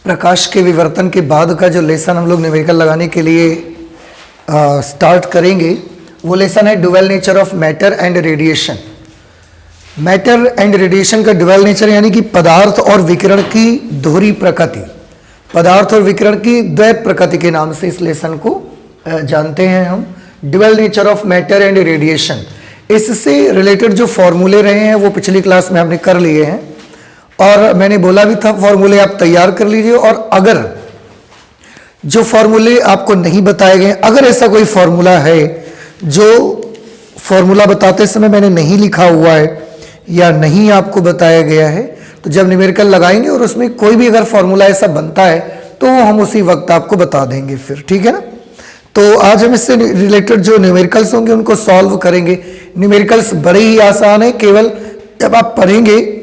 प्रकाश के विवर्तन के बाद का जो लेसन हम लोग न्यूमेरिकल लगाने के लिए स्टार्ट करेंगे वो लेसन है dual nature of matter and radiation. Matter and radiation का ड्यूअल नेचर यानी कि पदार्थ और विकिरण की दोहरी प्रकृति, पदार्थ और विकिरण की द्वै प्रकृति के नाम से इस लेसन को जानते हैं हम। Dual nature of matter and radiation, इससे रिलेटेड जो फॉर्मूले रहे हैं वो पिछली क्लास में हमने कर लिए हैं और मैंने बोला भी था फॉर्मूले आप तैयार कर लीजिए। और अगर जो फॉर्मूले आपको नहीं बताए गए, अगर ऐसा कोई फॉर्मूला है जो फॉर्मूला बताते समय मैंने नहीं लिखा हुआ है या नहीं आपको बताया गया है, तो जब न्यूमेरिकल लगाएंगे और उसमें कोई भी अगर फॉर्मूला ऐसा बनता है तो हम उसी वक्त आपको बता देंगे फिर, ठीक है ना। तो आज हम इससे रिलेटेड जो न्यूमेरिकल्स होंगे उनको सॉल्व करेंगे। न्यूमेरिकल्स बड़े ही आसान है, केवल जब आप पढ़ेंगे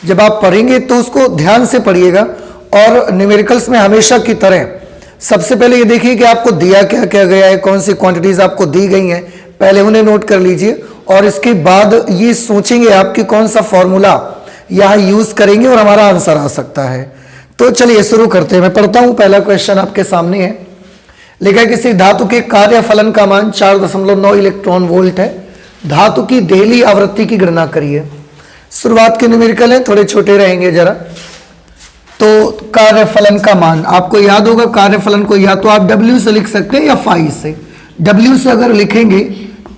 जब आप पढ़ेंगे तो उसको ध्यान से पढ़िएगा। और न्यूमेरिकल्स में हमेशा की तरह सबसे पहले ये देखिए कि आपको दिया क्या क्या गया है, कौन सी क्वांटिटीज आपको दी गई हैं, पहले उन्हें नोट कर लीजिए और इसके बाद ये सोचेंगे आप कि कौन सा फॉर्मूला यहाँ यूज करेंगे और हमारा आंसर आ सकता है। तो चलिए शुरू करते हैं। मैं पढ़ता हूं, पहला क्वेश्चन आपके सामने है। लिखा है किसी धातु के कार्य फलन का मान 4.9 इलेक्ट्रॉन वोल्ट है, धातु की देहली आवृत्ति की गणना करिए। शुरुआत के न्यूमेरिकल है, थोड़े छोटे रहेंगे जरा। तो कार्यफलन का मान आपको याद होगा, कार्यफलन को या तो आप W से लिख सकते हैं या फाई से। W से अगर लिखेंगे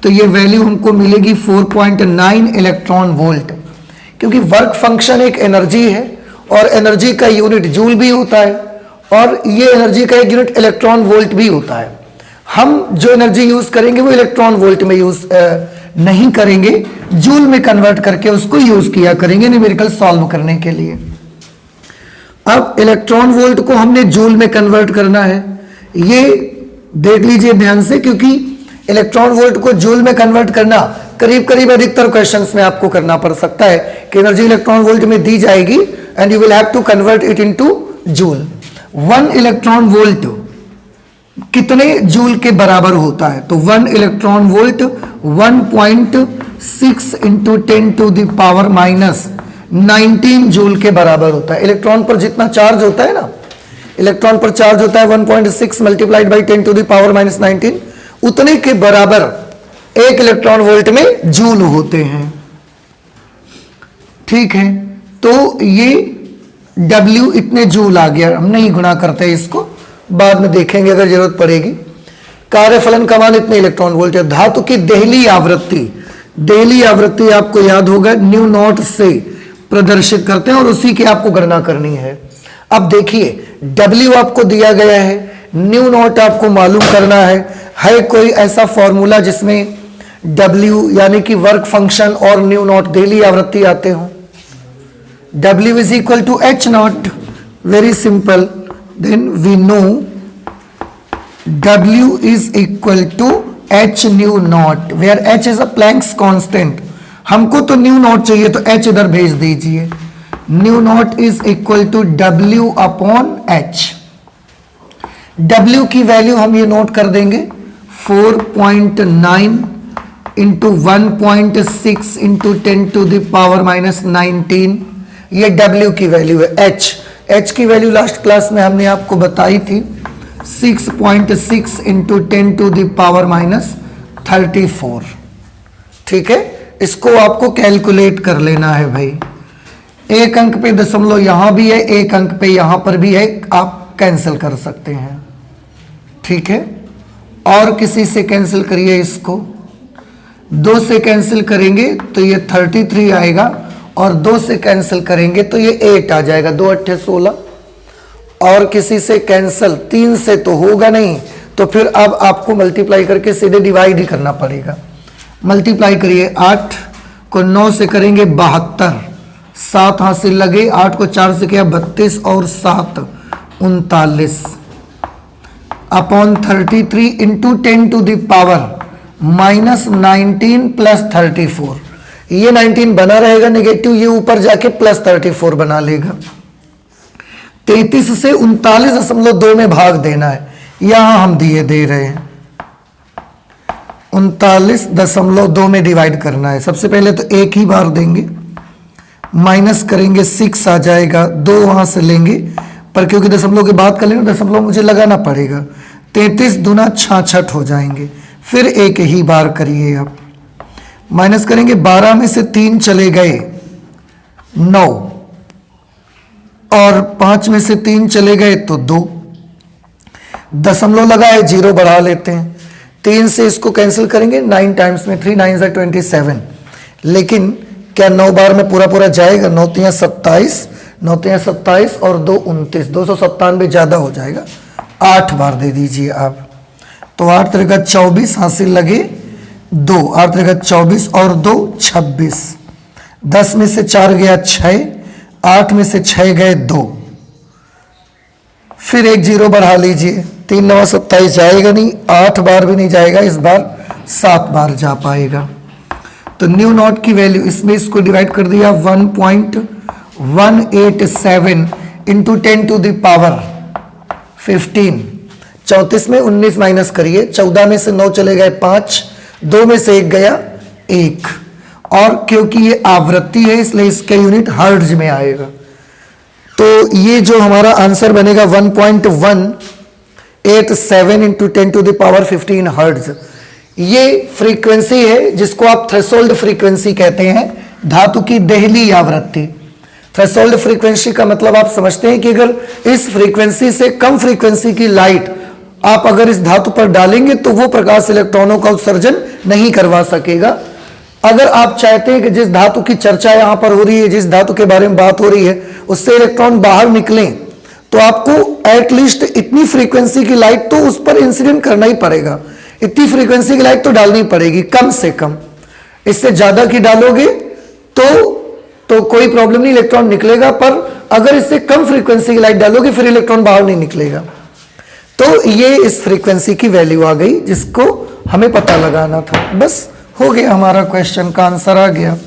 तो ये वैल्यू हमको मिलेगी 4.9 इलेक्ट्रॉन वोल्ट, क्योंकि वर्क फंक्शन एक एनर्जी है और एनर्जी का यूनिट जूल भी होता है और ये एनर्जी का एक यूनिट इलेक्ट्रॉन वोल्ट भी होता है। हम जो एनर्जी यूज करेंगे वो इलेक्ट्रॉन वोल्ट में यूज नहीं करेंगे, जूल में कन्वर्ट करके उसको यूज किया करेंगे न्यूमेरिकल सॉल्व करने के लिए। अब इलेक्ट्रॉन वोल्ट को हमने जूल में कन्वर्ट करना है, ये देख लीजिए ध्यान से, क्योंकि इलेक्ट्रॉन वोल्ट को जूल में कन्वर्ट करना करीब करीब अधिकतर क्वेश्चंस में आपको करना पड़ सकता है कि एनर्जी इलेक्ट्रॉन वोल्ट में दी जाएगी and you will have to convert it into joule. 1 electron volt कितने जूल के बराबर होता है? तो 1 electron volt 1.6 into 10 to the power minus 19 joule के बराबर होता है। इलेक्ट्रॉन पर जितना चार्ज होता है ना, इलेक्ट्रॉन पर चार्ज होता है 1.6 multiplied by 10 to the power minus 19, उतने के बराबर 1 इलेक्ट्रॉन वोल्ट में जूल होते हैं, ठीक है। तो ये W इतने जूल आ गया, हम नहीं गुणा करते इसको, बाद में देखेंगे अगर जरूरत पड़ेगी। कार्यफलन का मान इतने इलेक्ट्रॉन वोल्ट है। धातु की देहली आवृत्ति, देहली आवृत्ति आपको याद होगा न्यू नॉट से प्रदर्शित करते हैं और उसी की आपको गणना करनी है। अब देखिए W आपको दिया गया है, न्यू नॉट आपको मालूम करना है कोई ऐसा फॉर्मूला जिसमें W यानी कि वर्क फंक्शन और न्यू नॉट देहली आवृत्ति आते हो? W is equal to H naught, very simple. Then we know W is equal to H nu naught, where H is a Planck's constant. हमको तो न्यू नॉट चाहिए तो H इधर भेज दीजिए। Nu naught is equal to W upon H। W की value हम ये नोट कर देंगे 4.9 into 1.6 into 10 to the power minus 19, ये W की वैल्यू है। H की वैल्यू लास्ट क्लास में हमने आपको बताई थी 6.6 into 10 to the power minus 34, ठीक है। इसको आपको कैलकुलेट कर लेना है भाई। एक अंक पे दशमलव यहां भी है, एक अंक पे यहां पर भी है, आप कैंसिल कर सकते हैं, ठीक है। और किसी से कैंसिल करिए, इसको 2 से कैंसिल करेंगे तो ये 33 आएगा और 2 से कैंसिल करेंगे तो ये 8 आ जाएगा, 2 8 16। और किसी से कैंसिल, 3 से तो होगा नहीं, तो फिर अब आपको मल्टीप्लाई करके सीधे डिवाइड ही करना पड़ेगा। मल्टीप्लाई करिए, 8 को 9 से करेंगे 72, 7 हासिल लगे, 8 को 4 से किया 32 और 7 39 upon 33 into 10 to the power minus 19 plus 34। ये 19 बना रहेगा नेगेटिव, ये ऊपर जाके प्लस 34 बना लेगा। 33 से 39.2 में भाग देना है, यहां हम दिए दे रहे हैं 39.2 में डिवाइड करना है। सबसे पहले तो एक ही बार देंगे, माइनस करेंगे 6 आ जाएगा, 2 वहां से लेंगे, पर क्योंकि दशमलव की बात कर लेंगे दशमलव मुझे लगाना पड़ेगा, 33 दूना 66 हो जाएंगे। फिर एक ही बार करिए आप, माइनस करेंगे 12 में से 3 चले गए 9, और 5 में से 3 चले गए तो 2, दशमलव लगाए 0 बढ़ा लेते हैं, 3 से इसको कैंसिल करेंगे, 9 टाइम्स में 3 9 = 27, लेकिन क्या 9 बार में पूरा पूरा जाएगा, 9 3 27, 9 3 27 और 2 29, 297 ज्यादा हो जाएगा, 8 बार दे दीजिए आप, तो 8 3 × 24 हासिल लगे 2, 8 3 × 24 और 2 26, 10 में से 4 गया 6, 8 में से 6 गए 2, फिर एक 0 बढ़ा लीजिए, 3 9 27 जाएगा नहीं, 8 बार भी नहीं जाएगा, इस बार 7 बार जा पाएगा। तो न्यू नॉट की वैल्यू, इसमें इसको डिवाइड कर दिया 1.187 इंटू 10⁻15, 34 में 19 माइनस करिए, 14 में से 9 चले गए 5, 2 में से 1 गया 1, और क्योंकि ये आवृत्ति है इसलिए इसका यूनिट हर्ट्ज में आएगा। तो ये जो हमारा आंसर बनेगा 1.187 इंटू 10⁻15 हर्ट्ज, ये फ्रीक्वेंसी है जिसको आप थ्रेशोल्ड फ्रीक्वेंसी कहते हैं, धातु की देहली आवृत्ति। थ्रेशोल्ड फ्रीक्वेंसी का मतलब आप समझते हैं कि अगर इस फ्रीक्वेंसी से कम फ्रीक्वेंसी की लाइट आप अगर इस धातु पर डालेंगे तो वो प्रकाश इलेक्ट्रॉनों का उत्सर्जन नहीं करवा सकेगा। अगर आप चाहते हैं कि जिस धातु की चर्चा यहां पर हो रही है, जिस धातु के बारे में बात हो रही है, उससे इलेक्ट्रॉन बाहर निकलें, तो आपको एटलीस्ट इतनी फ्रीक्वेंसी की लाइट तो उस पर इंसिडेंट करना ही पड़ेगा, इतनी फ्रीक्वेंसी की लाइट तो डालनी पड़ेगी कम से कम। इससे ज्यादा की डालोगे तो कोई प्रॉब्लम नहीं, इलेक्ट्रॉन निकलेगा, पर अगर इससे कम फ्रीक्वेंसी की लाइट डालोगे फिर इलेक्ट्रॉन बाहर नहीं निकलेगा। तो ये इस फ्रीक्वेंसी की वैल्यू आ गई जिसको हमें पता लगाना था। बस हो गया, हमारा क्वेश्चन का आंसर आ गया।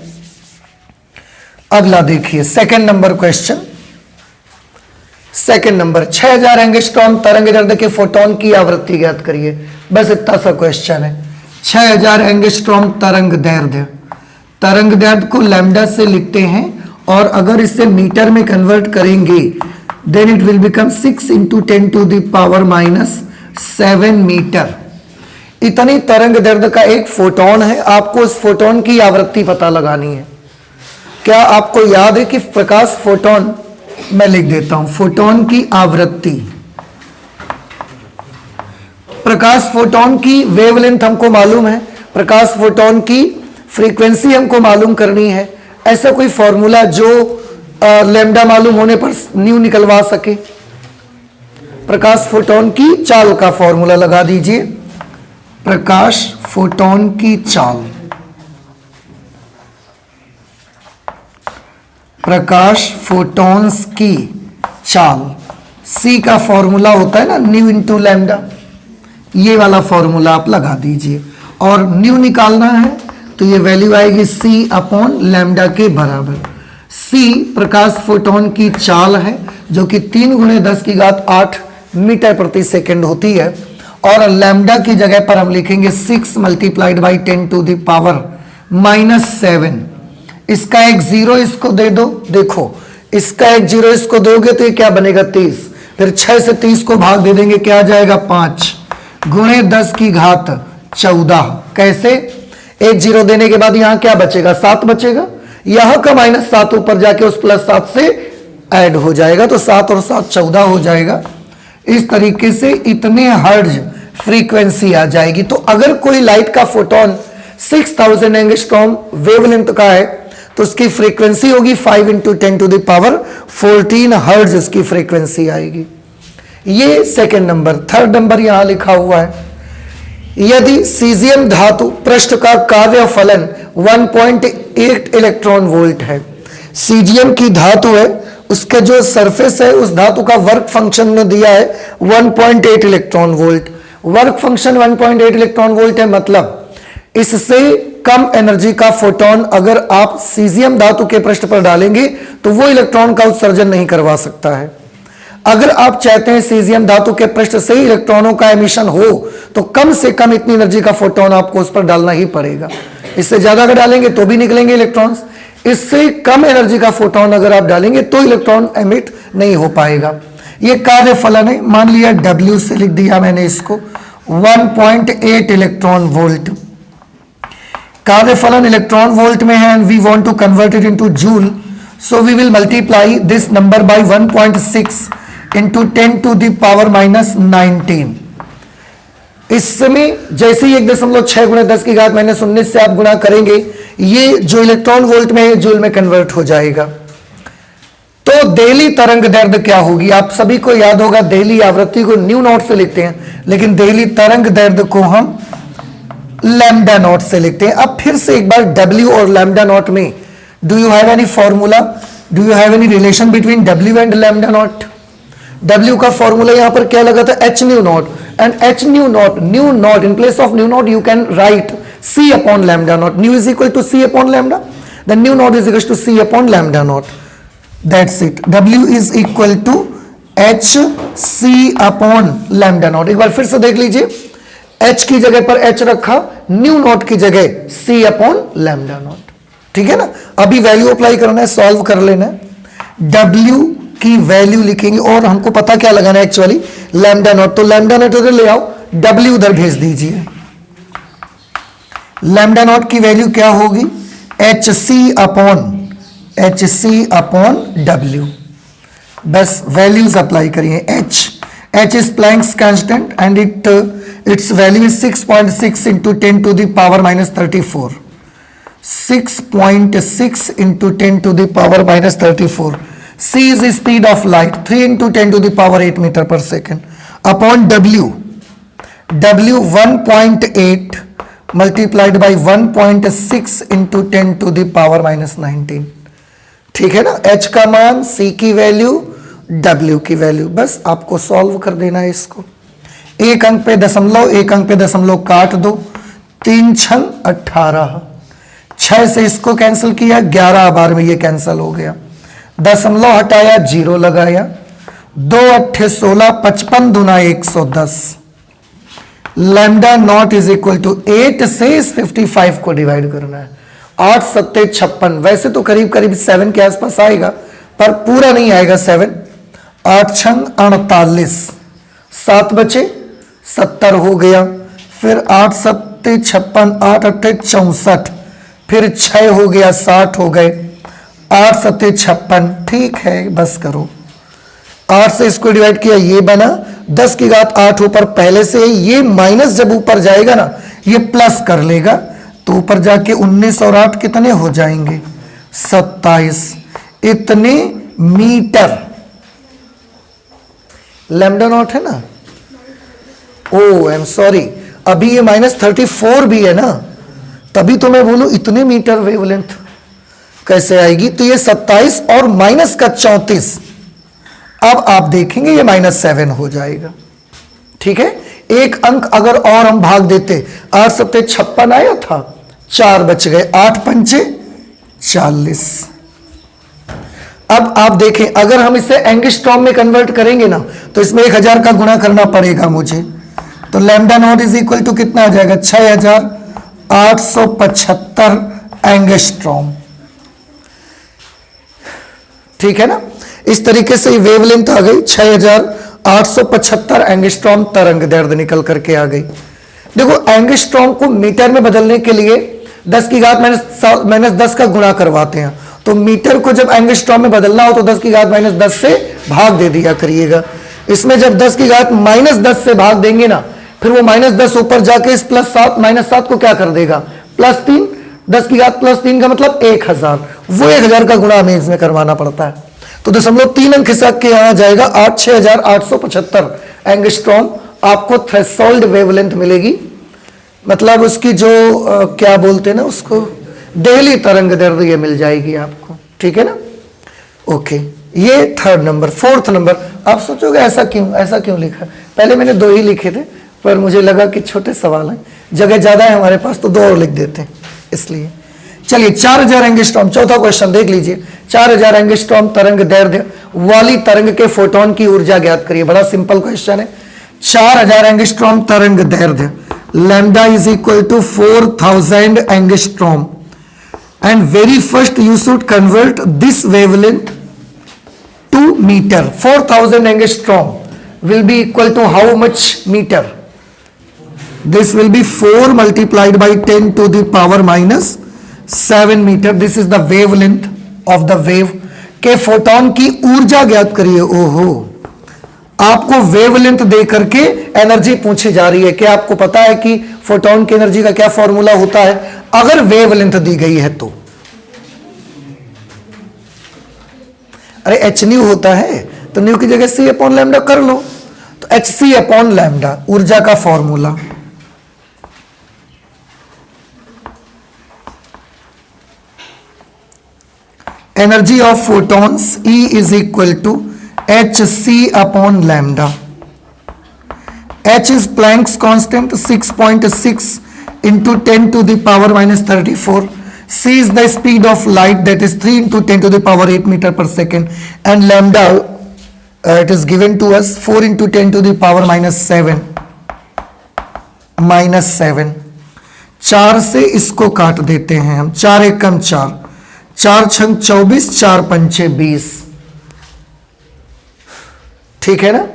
अगला देखिए second number question. Second number 6000 angstrom तरंग दैर्ध्य के फोटोन की आवृत्ति ज्ञात करिए। बस इतना सा क्वेश्चन है। 6000 एंगस्ट्रॉम तरंग दैर्ध्य, तरंग दैर्ध्य को लैम्डा से लिखते हैं और अगर इसे मीटर में कन्वर्ट करेंगे then it will become 6 × 10⁻⁷ metre. इतनी तरंग दैर्ध्य का एक फोटोन है, आपको उस फोटोन की आवृत्ति पता लगानी है। क्या आपको याद है कि प्रकाश फोटोन, मैं लिख देता हूं, फोटोन की आवृत्ति, प्रकाश फोटोन की वेवलेंथ हमको मालूम है, प्रकाश फोटोन की फ्रीक्वेंसी हमको मालूम करनी है। ऐसा कोई फॉर्मूला जो लैम्डा मालूम होने पर न्यू निकलवा सके। प्रकाश फोटोन की चाल का फॉर्मूला लगा दीजिए। प्रकाश फोटोन की चाल, प्रकाश फोटॉन्स की चाल, सी का फॉर्मूला होता है ना न्यू इंटू लैम्डा, ये वाला फॉर्मूला आप लगा दीजिए और न्यू निकालना है तो ये वैल्यू आएगी सी अपॉन लैम्डा के बराबर। सी प्रकाश फोटोन की चाल है जो कि 3 × 10⁸ मीटर प्रति सेकंड होती है, और लैम्डा की जगह पर हम लिखेंगे 6 × 10⁻⁻⁷। इसका एक 0 इसको दे दो, देखो इसका एक 0 इसको दोगे तो ये क्या बनेगा 30, फिर 6 से 30 को भाग दे देंगे, क्या आ जाएगा 5 × 10⁻14। कैसे? एक 0 देने के बाद यहां क्या बचेगा 7 बचेगा, यहां का -7 ऊपर जाके उस +7 से ऐड हो जाएगा, तो 7 और 7 14 हो जाएगा। इस तरीके से इतने हर्ट्ज फ्रीक्वेंसी आ जाएगी। तो अगर कोई लाइट का फोटोन 6000 एंगस्ट्रॉम वेवलेंथ का है तो उसकी फ्रीक्वेंसी होगी 5 × 10⁻14 हर्ट्ज उसकी फ्रीक्वेंसी आएगी। ये सेकंड नंबर। थर्ड नंबर यहां लिखा हुआ है, यदि सीजियम धातु पृष्ठ का कार्य फलन 1.8 इलेक्ट्रॉन वोल्ट है, सीजियम की धातु है, उसका जो सरफेस है उस धातु का वर्क फंक्शन में दिया है 1.8 electron volt. Work function 1.8 electron volt है, मतलब इससे कम एनर्जी का फोटोन अगर आप सीजियम धातु के पृष्ठ पर डालेंगे तो वो इलेक्ट्रॉन का उत्सर्जन नहीं करवा सकता है। अगर आप चाहते हैं सीजियम धातु के पृष्ठ से ही इलेक्ट्रॉनों का एमिशन हो तो कम से कम इतनी एनर्जी का फोटोन आपको उस पर डालना ही पड़ेगा। इससे ज्यादा अगर डालेंगे तो भी निकलेंगे इलेक्ट्रॉन्स। इससे कम एनर्जी का फोटोन अगर आप डालेंगे तो इलेक्ट्रॉन एमिट नहीं हो पाएगा। ये कार्य फलन है, मान लिया W से लिख दिया मैंने इसको 1.8 इलेक्ट्रॉन वोल्ट। कार्य फलन इलेक्ट्रॉन वोल्ट में है and we want to convert it into joule, so we will multiply this number by 1.6 into 10 to the power minus 19। इसमें जैसे ही 1.6 गुणा 10 की घात माइनस 19 से आप गुणा करेंगे, ये जो इलेक्ट्रॉन वोल्ट में है जूल में कन्वर्ट हो जाएगा। तो देहली तरंग दैर्ध्य क्या होगी? आप सभी को याद होगा देहली आवृत्ति को न्यू नॉट से लिखते हैं, लेकिन देहली तरंग दैर्ध्य को हम लैम्डा नॉट से लिखते हैं। अब फिर से एक बार W और लैम्डा नॉट में do you have any formula, do you have any relation between W and lambda naught? W का फॉर्मूला यहां पर क्या लगा था? H nu naught, and H nu naught in place of nu naught you can write C upon lambda naught. Nu is equal to C upon lambda, then nu naught is equal to C upon lambda naught. That's it. W is equal to H C upon lambda naught. एक बार फिर से देख लीजिए, H की जगह पर H रखा, न्यू नॉट की जगह C अपॉन लैम्डा नॉट। ठीक है ना? अभी वैल्यू अप्लाई करना है, सॉल्व कर लेना है। W की वैल्यू लिखेंगे और हमको पता क्या लगाना है एक्चुअली, लैम्डा नॉट। तो लैम्डा नॉट उधर ले आओ, W उधर भेज दीजिए। लैम्डा नॉट की वैल्यू क्या होगी? HC upon W। बस वैल्यूज अप्लाई करिए। H is Planck's constant and its value is 6.6 into 10 to the power minus 34। 6.6 into 10 to the power minus 34। C is the speed of light, 3 into 10 to the power 8 meter per second upon W 1.8 multiplied by 1.6 into 10 to the power minus 19। ठीक है ना? H का मान, C की value, W की value, बस आपको solve कर देना है इसको। एक अंक पे दशमलव, एक अंक पे दशमलव काट दो, 3 छंग 18, 6 से इसको कैंसिल किया, 11 बार में ये कैंसिल हो गया। दशमलव हटाया, 0 लगाया, 2 अट्ठे 16, 55 दूना 110। Lambda naught is equal to 8 से इस 55 को डिवाइड करना है। 8 सत्ते 56, वैसे तो करीब करीब 7 के आसपास आएगा, पर पूरा नहीं आएगा 7। 8 छंग 48, 7 बचे 70 हो गया, फिर 8 सत्ते 56, 8 अट्ठे 64, फिर 6 हो गया 60 हो गए, 8 सत्ते 56। ठीक है, बस करो। 8 से इसको डिवाइड किया, ये बना 10 की घात 8 ऊपर पहले से, ये माइनस जब ऊपर जाएगा ना ये प्लस कर लेगा, तो ऊपर जाके 19 और 8 कितने हो जाएंगे? 27। इतने मीटर लैम्डा नॉट है ना। ओ आई एम सॉरी, अभी ये माइनस 34 भी है ना, तभी तो मैं बोलूं इतने मीटर वेवलेंथ कैसे आएगी। तो ये 27 और माइनस का 34, अब आप देखेंगे ये -7 हो जाएगा। ठीक है, एक अंक अगर और हम भाग देते, 8 सत्ते 56 आया था, 4 बच गए, 8 पंचे 40। अब आप देखें, अगर हम इसे एंगस्ट्रॉम में कन्वर्ट करेंगे ना, तो इसमें 1000 का गुणा करना पड़ेगा मुझे। तो lambda naught is equal to कितना आ जाएगा? 6875 एंगस्ट्रॉम। ठीक है ना? इस तरीके से वेवलेंथ आ गई 6875 एंगस्ट्रॉम तरंग दैर्ध्य निकल करके आ गई। देखो, एंगस्ट्रॉम को मीटर में बदलने के लिए 10 की घात माइनस 10 का गुणा करवाते हैं। तो मीटर को जब एंगस्ट्रॉम में बदलना हो तो 10 की घात माइनस 10 से भाग दे दिया करिएगा। इसमें जब 10 की घात माइनस 10 से भाग देंगे ना, फिर वो माइनस 10 ऊपर जाके इस +7 -7 को क्या कर देगा? +3। 10 की घात +3 का मतलब 1000, वो 1000 का गुणा हमें इसमें करवाना पड़ता है। तो 0.3 अंक खिसक के यहां जाएगा 6875 एंगस्ट्रॉम। आपको थ्रेशोल्ड वेवलेंथ मिलेगी, मतलब उसकी जो क्या बोलते हैं ना उसको, डेली तरंग दैर्ध्य ये मिल जाएगी आपको। ठीक है ना? ओके, ये थर्ड नंबर। फोर्थ नंबर, आप सोचोगे ऐसा क्यों लिखा? पहले मैंने 2 ही लिखे थे, पर मुझे लगा कि छोटे सवाल हैं, जगह ज्यादा है हमारे पास, तो 2 और लिख देते हैं, इसलिए। चलिए, 4000 एंगस्ट्रॉम, चौथा क्वेश्चन देख लीजिए। 4000 एंगस्ट्रॉम तरंग दैर्ध्य वाली तरंग के फोटोन की ऊर्जा ज्ञात करिए। बड़ा सिंपल क्वेश्चन है। 4000 एंगस्ट्रॉम तरंग दैर्ध्य, lambda is equal to 4000 angstrom. and very first you should convert this wavelength to meter. 4000 angstrom will be equal to how much meter? This will be 4 multiplied by 10 to the power minus 7 meter. This is the wavelength of the wave. के photon की ऊर्जा ज्ञात करिए. ओहो, आपको wavelength दे करके energy पूछी जा रही है. क्या आपको पता है कि फोटोन की एनर्जी का क्या फॉर्मूला होता है अगर वेवलेंथ दी गई है तो? अरे एच न्यू होता है, तो न्यू की जगह सी अपॉन लैम्डा कर लो. तो एच सी अपॉन लैम्डा ऊर्जा का formula. Energy of photons E is equal to H C upon lambda. H is Planck's constant 6.6 into 10 to the power minus 34. C is the speed of light, that is 3 into 10 to the power 8 meter per second, and lambda it is given to us 4 into 10 to the power minus 7. 4 से इसको काट देते हैं हम. 4 एकम 4, 4 छंग 24, 4 पंचे 20. ठीक है ना?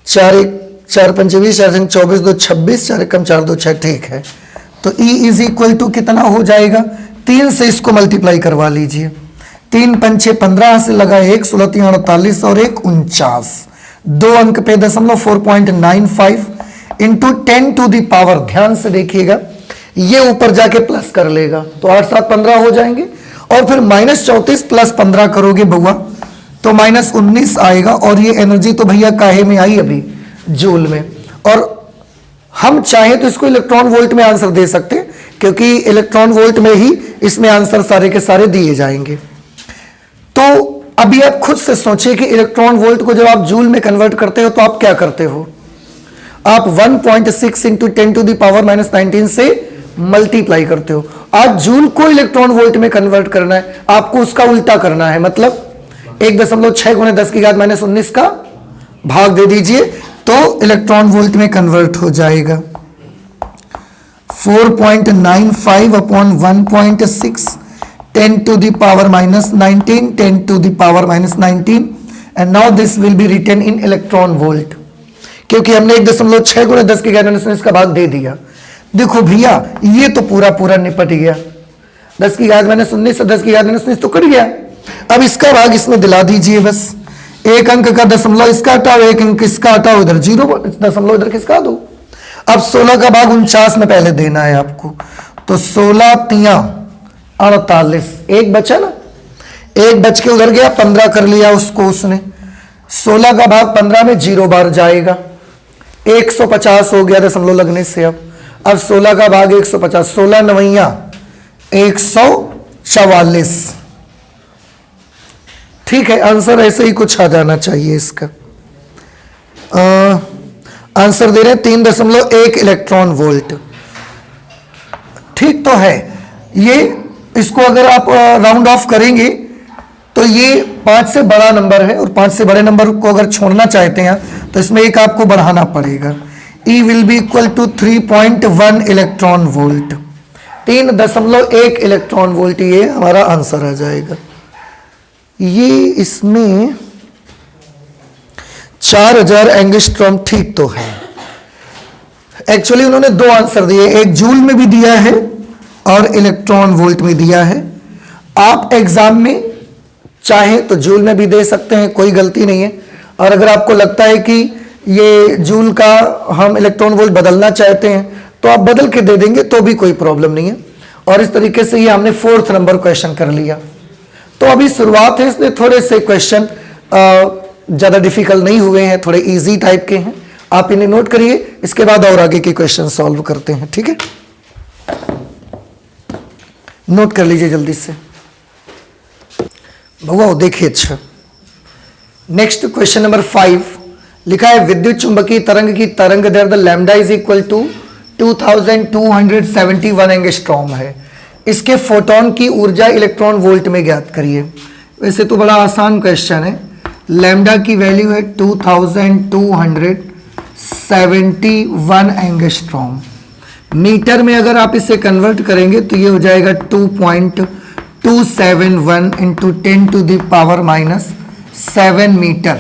4 पंचे 20, 4 छंग 24, 2 26, 4 एकम 4, 2 6. ठीक है. तो E इज इक्वल टू कितना हो जाएगा? 3 से इसको मल्टीप्लाई करवा लीजिए. 3 पंचे 15 से लगा 1, 16 3 48 और 1 49. 2 अंक पे दशमलव 4.95 इंटू 10 टू दी पावर. ध्यान से देखिएगा, ये ऊपर जाके प्लस कर लेगा तो 8 7 15 हो जाएंगे. और फिर माइनस 34 प्लस 15 करोगे बउआ तो माइनस 19 आएगा. और ये एनर्जी तो भैया काहे में आई अभी? जूल में. और हम चाहे तो इसको इलेक्ट्रॉन वोल्ट में आंसर दे सकते हैं, क्योंकि इलेक्ट्रॉन वोल्ट में ही इसमें आंसर सारे के सारे दिए जाएंगे. तो अभी आप खुद से सोचिए कि इलेक्ट्रॉन वोल्ट को जब आप जूल में कन्वर्ट करते हो तो आप क्या करते हो? आप 1.6 into 10 to the power minus 19 से मल्टीप्लाई करते हो. आज जूल को इलेक्ट्रॉन वोल्ट में कन्वर्ट करना है, आपको उसका उल्टा करना है. मतलब 1.6 गुणे 10 की घात माइनस 19 का भाग दे दीजिए तो इलेक्ट्रॉन वोल्ट में कन्वर्ट हो जाएगा. 4.95 upon 1.6, 10 to the power minus 19, 10 to the power minus 19, and now this will be written in electron volt, क्योंकि हमने 1.6 गुणे 10 की घात माइनस 19 का भाग दे दिया. देखो भैया, ये तो पूरा पूरा निपट गया. 10 की घात माइनस 19 से 10 की घात माइनस 19 तो कट गया. अब इसका भाग इसमें दिला दीजिए. बस एक अंक का दशमलव इसका हटाओ, एक अंक इसका हटाओ, इधर 0 दशमलव इधर किसका दो. अब 16 का भाग 49 में पहले देना है आपको. तो 16 तिया 48, एक बचा ना, एक बच के उधर गया, 15 कर लिया उसको उसने. 16 का भाग 15 में 0 बार जाएगा, 150 हो गया दशमलव लगने से. अब 16 का भाग 150, 16 नवैया 144. ठीक है, आंसर ऐसे ही कुछ आ जाना चाहिए इसका. आंसर दे रहे हैं 3.1 इलेक्ट्रॉन वोल्ट. ठीक तो है. ये इसको अगर आप राउंड ऑफ करेंगे तो ये 5 से बड़ा नंबर है, और 5 से बड़े नंबर को अगर छोड़ना चाहते हैं तो इसमें एक आपको बढ़ाना पड़ेगा. E will be equal to 3.1 electron volt. 3.1 electron volt ये हमारा आंसर आ जाएगा. ये इसमें 4000 एंगस्ट्रॉम. ठीक तो है. एक्चुअली उन्होंने 2 आंसर दिए, एक जूल में भी दिया है और इलेक्ट्रॉन वोल्ट में दिया है. आप एग्जाम में चाहे तो जूल में भी दे सकते हैं, कोई गलती नहीं है. और अगर आपको लगता है कि ये जूल का हम इलेक्ट्रॉन वोल्ट बदलना चाहते हैं तो आप बदल के दे देंगे तो भी कोई प्रॉब्लम नहीं है. और इस तरीके से ये हमने 4th नंबर क्वेश्चन कर लिया. तो अभी शुरुआत है, इसलिए थोड़े से क्वेश्चन ज़्यादा डिफिकल्ट नहीं हुए हैं, थोड़े इजी टाइप के हैं. आप इन्हें नोट करिए, इसके बाद और आगे के क्वेश्चन सॉल्व करते हैं. ठीक है, नोट कर लीजिए जल्दी से. भगवान देखिए. अच्छा, नेक्स्ट क्वेश्चन नंबर 5 लिखा है विद्युत चुंबकीय तरंग की तरंग दैर्ध्य lambda is equal to 2271 angstrom है. इसके फोटोन की ऊर्जा इलेक्ट्रॉन वोल्ट में ज्ञात करिए. वैसे तो बड़ा आसान क्वेश्चन है. लैम्डा की वैल्यू है 2271 एंगस्ट्रॉम. मीटर में अगर आप इसे कन्वर्ट करेंगे तो ये हो जाएगा 2.271 इंटू 10⁻⁻7 मीटर।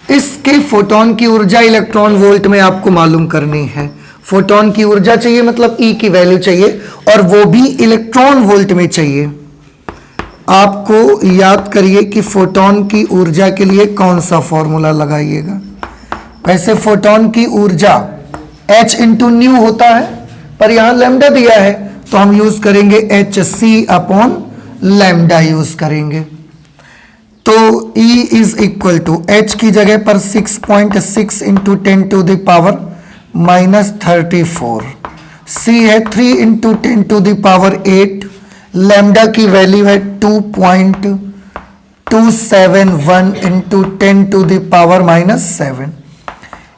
इसके फोटोन की ऊर्जा इलेक्ट्रॉन वोल्ट में आपको मालूम करनी है। फोटोन की ऊर्जा चाहिए मतलब ई की वैल्यू चाहिए, और वो भी इलेक्ट्रॉन वोल्ट में चाहिए। आपको याद करिए कि फोटोन की ऊर्जा के लिए कौन सा फॉर्मूला लगाइएगा। वैसे फोटोन की ऊर्जा h इंटू न्यू होता है, पर यहां लैम्डा दिया है तो हम यूज करेंगे hc अपॉन लैम्डा यूज करेंगे। तो E is equal to h की जगह पर 6.6 इंटू 10⁻⁻34, C है 3 इंटू 10⁸, लैम्डा की वैल्यू है 2.271 इंटू 10⁻⁻7।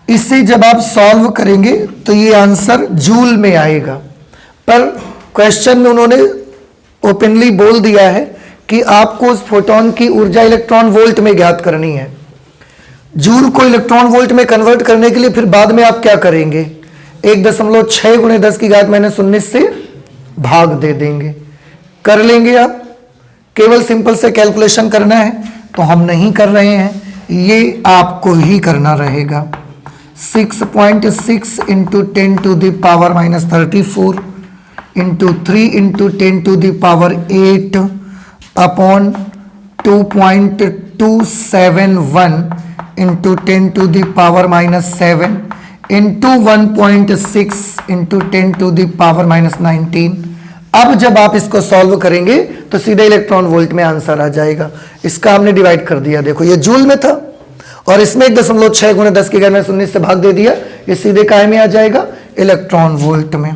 इसे जब आप सॉल्व करेंगे तो ये आंसर जूल में आएगा, पर क्वेश्चन में उन्होंने ओपनली बोल दिया है कि आपको उस फोटोन की ऊर्जा इलेक्ट्रॉन वोल्ट में ज्ञात करनी है। जूल को इलेक्ट्रॉन वोल्ट में कन्वर्ट करने के लिए फिर बाद में आप क्या करेंगे, 1.6 × 10⁻⁻19 से भाग दे देंगे, कर लेंगे आप। केवल सिंपल से कैलकुलेशन करना है तो हम नहीं कर रहे हैं, ये आपको ही करना रहेगा। 6.6 into 10⁻⁻34 into 3 into 10⁸ upon 2.271 into 10⁻⁻7 into 1.6 into 10⁻⁻19। अब जब आप इसको सॉल्व करेंगे तो सीधे इलेक्ट्रॉन वोल्ट में आंसर आ जाएगा। इसका हमने डिवाइड कर दिया, देखो ये जूल में था और इसमें 1.6 × 10⁻⁻19 से भाग दे दिया, ये सीधे काय में आ जाएगा, इलेक्ट्रॉन वोल्ट में।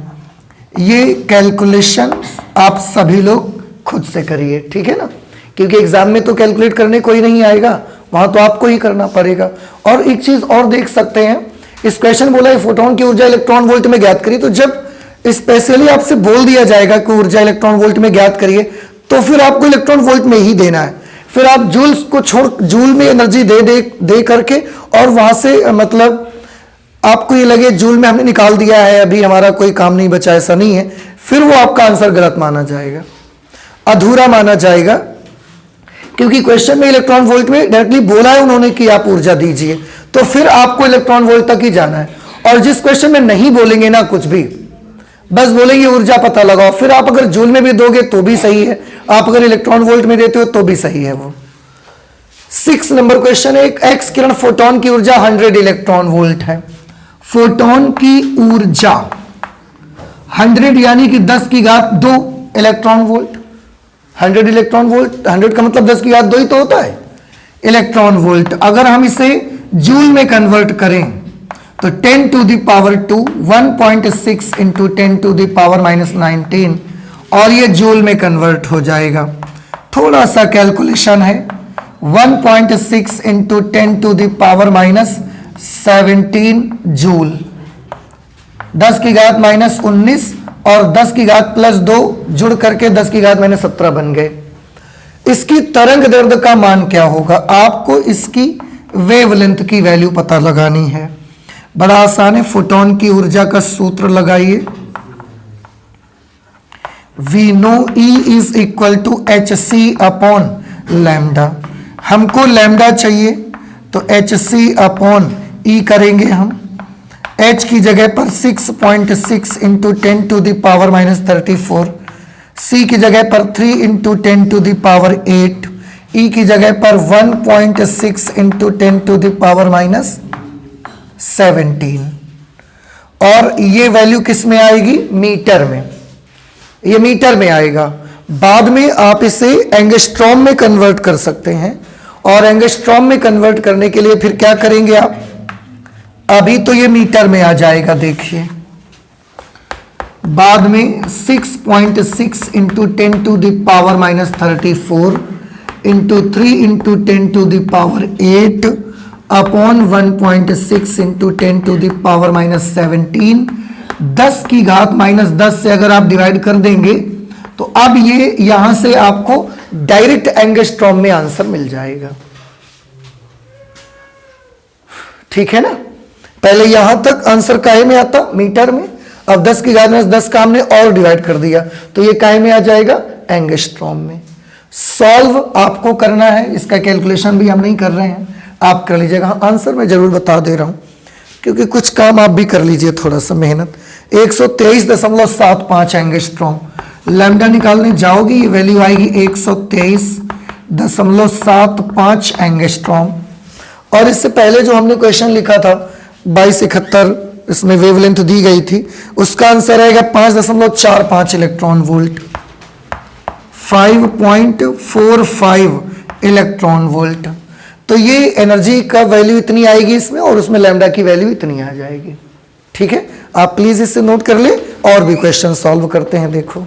ये कैलकुलेशन आप सभी लोग खुद से करिए, ठीक है ना, क्योंकि एग्जाम में तो कैलकुलेट करने कोई नहीं आएगा, वहां तो आपको ही करना पड़ेगा। और एक चीज और देख सकते हैं, इस क्वेश्चन बोला है फोटोन की ऊर्जा इलेक्ट्रॉन वोल्ट में ज्ञात करिए, तो जब स्पेशली आपसे बोल दिया जाएगा कि ऊर्जा इलेक्ट्रॉन वोल्ट में ज्ञात करिए तो फिर आपको इलेक्ट्रॉन वोल्ट में ही देना है। फिर आप जूल्स को छोड़ जूल में एनर्जी दे करके और वहां से मतलब आपको ये लगे जूल में हमने निकाल दिया है, अभी हमारा कोई काम नहीं बचा, ऐसा नहीं है, फिर वो आपका आंसर गलत माना जाएगा, अधूरा माना जाएगा, क्योंकि क्वेश्चन में इलेक्ट्रॉन वोल्ट में डायरेक्टली बोला है उन्होंने कि आप ऊर्जा दीजिए, तो फिर आपको इलेक्ट्रॉन वोल्ट तक ही जाना है। और जिस क्वेश्चन में नहीं बोलेंगे ना कुछ भी, बस बोलेंगे ऊर्जा पता लगाओ, फिर आप अगर जूल में भी दोगे तो भी सही है, आप अगर इलेक्ट्रॉन वोल्ट में देते हो तो भी सही है वो। 6 नंबर क्वेश्चन है, एक एक्स किरण फोटोन की ऊर्जा 100 इलेक्ट्रॉन वोल्ट है। फोटोन की ऊर्जा 100 यानी कि 10⁻2 इलेक्ट्रॉन वोल्ट। 100 इलेक्ट्रॉन वोल्ट, 100 का मतलब 10⁻2 ही तो होता है इलेक्ट्रॉन वोल्ट। अगर हम इसे जूल में कन्वर्ट करें तो 10⁻², 1.6 इंटू 10⁻⁻19, और ये जूल में कन्वर्ट हो जाएगा। थोड़ा सा कैलकुलेशन है, 1.6 इंटू 10⁻⁻17 जूल, 10⁻⁻19 और 10⁻+2 जुड़ करके 10⁻⁻17 बन गए। इसकी तरंग दैर्ध्य का मान क्या होगा, आपको इसकी वेवलेंथ की वैल्यू पता लगानी है। बड़ा आसान है, फोटोन की ऊर्जा का सूत्र लगाइए, we know E is equal to hc upon lambda. हमको लैम्डा चाहिए तो hc अपॉन E करेंगे हम, h की जगह पर 6.6 इंटू 10⁻⁻34, c की जगह पर 3 इंटू 10⁸, E की जगह पर 1.6 इंटू 10⁻⁻17, और ये वैल्यू किस में आएगी, मीटर में, ये मीटर में आएगा। बाद में आप इसे एंगस्ट्रॉम में कन्वर्ट कर सकते हैं, और एंगस्ट्रॉम में कन्वर्ट करने के लिए फिर क्या करेंगे आप, अभी तो ये मीटर में आ जाएगा, देखिए बाद में 6.6 into 10⁻⁻34 into 3 into 10⁸ upon 1.6 into 10⁻⁻17, 10⁻⁻10 से अगर आप डिवाइड कर देंगे तो अब ये यहां से आपको डायरेक्ट एंगस्ट्रॉम में आंसर मिल जाएगा, ठीक है ना। पहले यहां तक आंसर काहे में आता, मीटर में, अब 10 की घात में 10 का हमने और डिवाइड कर दिया, तो ये काय में आ जाएगा, एंगस्ट्रॉम में। सॉल्व आपको करना है, इसका कैलकुलेशन भी हम नहीं कर रहे हैं, आप कर लीजिएगा। आंसर मैं जरूर बता दे रहा हूं, क्योंकि कुछ काम आप भी कर लीजिए, थोड़ा सा मेहनत। 123.75 एंगस्ट्रॉम। लैम्डा निकालने जाओगी, ये वैल्यू आएगी 123.75 एंगस्ट्रॉम। और इससे पहले जो हमने क्वेश्चन लिखा था 2271, इसमें वेवलेंथ दी गई थी, उसका आंसर आएगा 5.45 इलेक्ट्रॉन वोल्ट, 5.45 इलेक्ट्रॉन वोल्ट। तो ये एनर्जी का वैल्यू इतनी आएगी इसमें, और उसमें लैम्डा की वैल्यू इतनी आ जाएगी। ठीक है, आप प्लीज इसे नोट कर ले। और भी क्वेश्चन सॉल्व करते हैं। देखो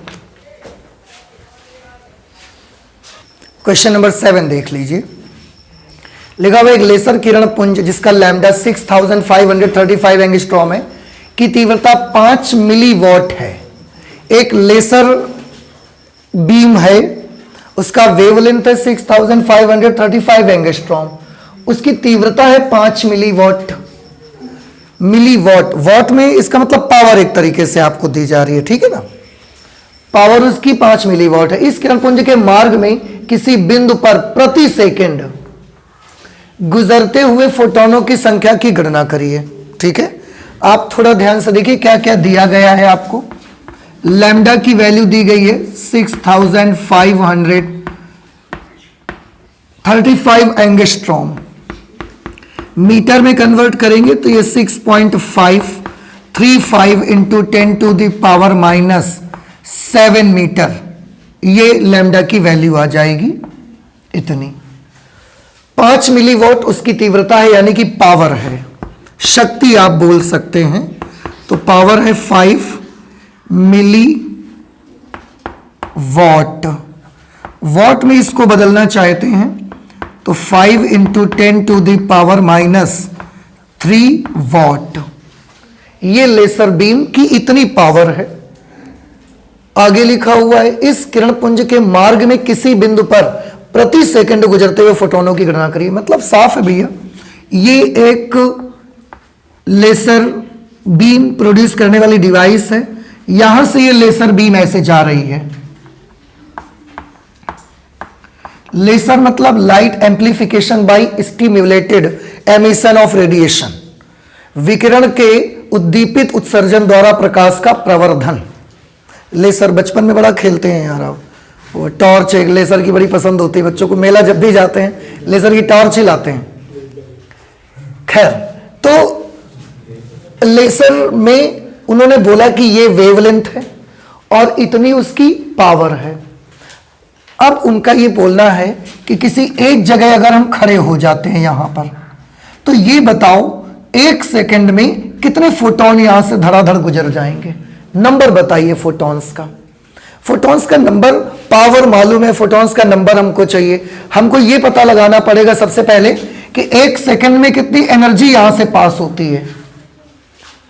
क्वेश्चन नंबर 7 देख लीजिए। लिखा हुआ एक लेसर किरण पुंज जिसका लैम्डा 6535 एंगस्ट्रॉम है की तीव्रता 5 मिलीवॉट है। एक लेसर बीम है, उसका वेवलेंथ है 6535 एंगस्ट्रॉम, उसकी तीव्रता है 5 मिलीवॉट। मिलीवॉट, वॉट में इसका मतलब पावर एक तरीके से आपको दी जा रही है, ठीक है ना। पावर उसकी 5 मिलीवॉट है। इस किरणपुंज के मार्ग में किसी बिंदु पर प्रति सेकंड गुजरते हुए फोटोनों की संख्या की गणना करिए। ठीक है, आप थोड़ा ध्यान से देखिए क्या क्या दिया गया है आपको। लैम्डा की वैल्यू दी गई है 6535 एंगस्ट्रॉम। मीटर में कन्वर्ट करेंगे तो ये 6.535 इंटू 10⁻⁻7 मीटर, ये लैम्डा की वैल्यू आ जाएगी इतनी। 5 मिलीवॉट उसकी तीव्रता है, यानी कि पावर है, शक्ति आप बोल सकते हैं। तो पावर है 5 मिली वॉट। वॉट में इसको बदलना चाहते हैं तो 5 इंटू 10⁻³ वॉट। ये लेसर बीम की इतनी पावर है। आगे लिखा हुआ है इस किरणपुंज के मार्ग में किसी बिंदु पर प्रति सेकंड गुजरते हुए फोटोनों की गणना करिए। मतलब साफ है भैया, ये एक लेसर बीम प्रोड्यूस करने वाली डिवाइस है। यहां से ये लेसर बीम ऐसे जा रही है। लेसर मतलब light amplification by stimulated emission of radiation, विकिरण के उद्दीपित उत्सर्जन द्वारा प्रकाश का प्रवर्धन। लेसर बचपन में बड़ा खेलते हैं यार, आप वो टॉर्च एक लेसर की बड़ी पसंद होती है बच्चों को। मेला जब भी जाते हैं लेसर की टॉर्च ही लाते हैं। खैर, तो लेसर में उन्होंने बोला कि ये वेवलेंथ है और इतनी उसकी पावर है। अब उनका ये बोलना है कि किसी एक जगह अगर हम खड़े हो जाते हैं यहां पर, तो ये बताओ 1 सेकंड में कितने फोटोन यहां से धड़ाधड़ गुजर जाएंगे। नंबर बताइए फोटॉन्स का। फोटॉन्स का नंबर, पावर मालूम है, फोटॉन्स का नंबर हमको चाहिए। हमको ये पता लगाना पड़ेगा सबसे पहले कि 1 सेकंड में कितनी एनर्जी यहां से पास होती है।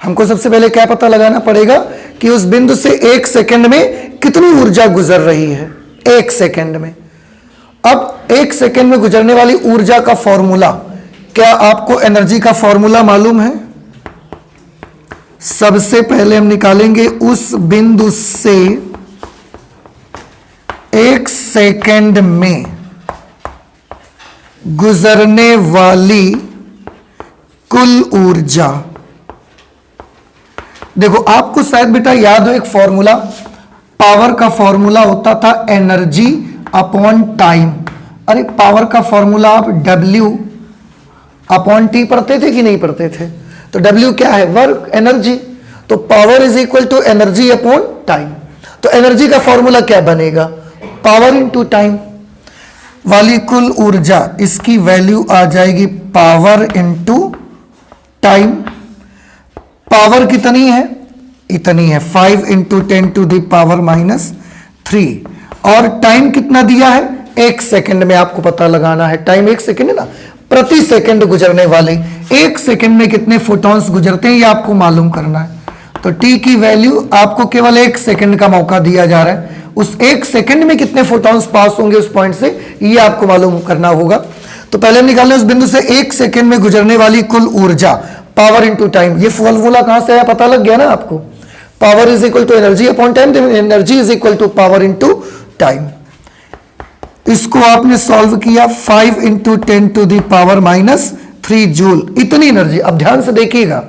हमको सबसे पहले क्या पता लगाना पड़ेगा कि उस बिंदु से 1 सेकंड में कितनी ऊर्जा गुजर रही है। 1 सेकंड में, अब 1 सेकंड में गुजरने वाली ऊर्जा का फॉर्मूला, क्या आपको एनर्जी का फॉर्मूला मालूम है? सबसे पहले हम निकालेंगे उस बिंदु से 1 सेकंड में गुजरने वाली कुल ऊर्जा। देखो आपको शायद बेटा याद हो एक फॉर्मूला, पावर का फॉर्मूला होता था एनर्जी अपॉन टाइम। अरे पावर का फॉर्मूला आप W अपॉन T पढ़ते थे कि नहीं पढ़ते थे? तो W क्या है? Work, energy. तो power is equal to energy upon time. तो एनर्जी का फॉर्मूला क्या बनेगा? पावर इंटू टाइम वाली कुल ऊर्जा, इसकी वैल्यू आ जाएगी पावर इंटू टाइम। पावर कितनी है? इतनी है 5 इंटू 10⁻⁻3। और टाइम कितना दिया है? 1 सेकंड में आपको पता लगाना है। टाइम 1 सेकंड है ना, प्रति सेकंड गुजरने वाले 1 सेकंड में कितने फोटॉन्स गुजरते हैं ये आपको मालूम करना है। तो टी की वैल्यू आपको केवल 1 सेकंड का मौका दिया जा रहा है। उस 1 सेकंड में कितने फोटॉन्स पास होंगे उस पॉइंट से, ये आपको मालूम करना होगा। तो पहले हम निकालें उस बिंदु से 1 सेकंड में गुजरने वाली कुल ऊर्जा, पावर इंटू टाइम। ये फॉर्मूला कहां से आया पता लग गया ना आपको? Power is equal to energy upon time, energy is equal to power into time. इसको आपने सॉल्व किया, 5 into 10 to the power -3 joule, इतनी एनर्जी। अब ध्यान से देखिएगा,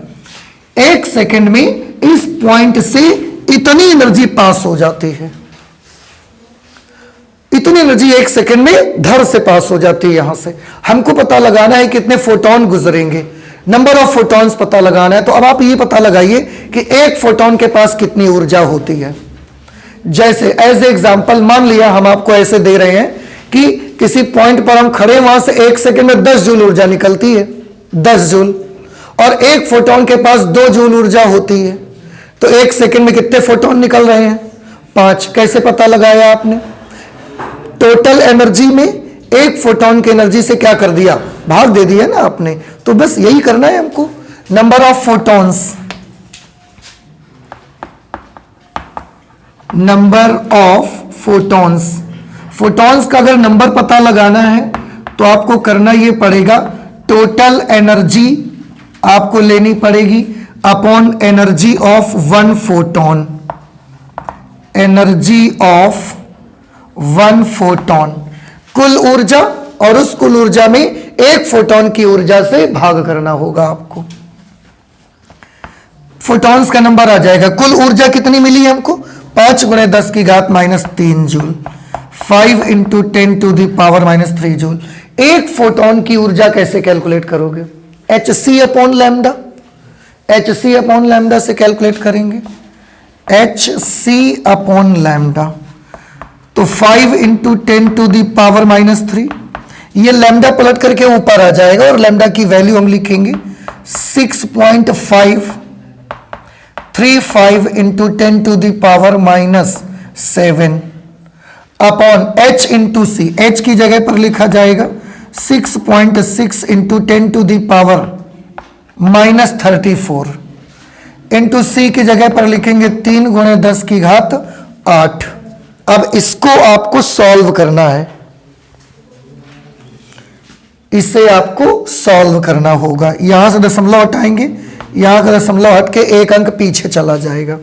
1 सेकंड में इस पॉइंट से इतनी एनर्जी पास हो जाती है, इतनी एनर्जी 1 सेकंड में धड़ से पास हो जाती है। यहां से हमको पता लगाना है कितने फोटोन गुजरेंगे, नंबर ऑफ फोटॉन्स पता लगाना है। तो अब आप ये पता लगाइए कि एक फोटोन के पास कितनी ऊर्जा होती है। जैसे एज एग्जांपल मान लिया हम आपको ऐसे दे रहे हैं कि किसी पॉइंट पर हम खड़े, वहां से 1 सेकंड में 10 जूल ऊर्जा निकलती है, 10 जूल, और एक फोटोन के पास 2 जूल ऊर्जा होती है। तो 1 सेकंड में कितने फोटोन निकल रहे हैं? 5। कैसे पता लगाया आपने? टोटल एनर्जी में एक फोटोन की एनर्जी से क्या कर दिया, भाग दे दिया ना आपने। तो बस यही करना है हमको, number of photons, number of photons, photons का अगर नंबर पता लगाना है तो आपको करना ये पड़ेगा, टोटल एनर्जी आपको लेनी पड़ेगी upon energy of 1 photon, energy of 1 photon, कुल ऊर्जा, और उस कुल ऊर्जा में एक फोटॉन की ऊर्जा से भाग करना होगा आपको। फोटॉन्स का नंबर आ जाएगा। कुल ऊर्जा कितनी मिली है हमको? 5 × 10 की घात -3 joule, 5 into 10 to the power -3 joule. एक फोटॉन की ऊर्जा कैसे कैलकुलेट करोगे? hc upon lambda, hc upon lambda से कैलकुलेट करेंगे, hc अपॉन लैम्डा। तो 5 इंटू 10 टू दी पावर -3, ये लैम्डा पलट करके ऊपर आ जाएगा और लैम्डा की वैल्यू हम लिखेंगे 6.535 into 10 to the power -7 upon h into c, h की जगह पर लिखा जाएगा 6.6 into 10 to the power -34 into c की जगह पर लिखेंगे 3 × 10 की घात 8। अब इसको आपको सॉल्व करना है, इसे आपको सॉल्व करना होगा। यहां से दशमलव हटाएंगे, यहां का दशमलव हट के एक अंक पीछे चला जाएगा।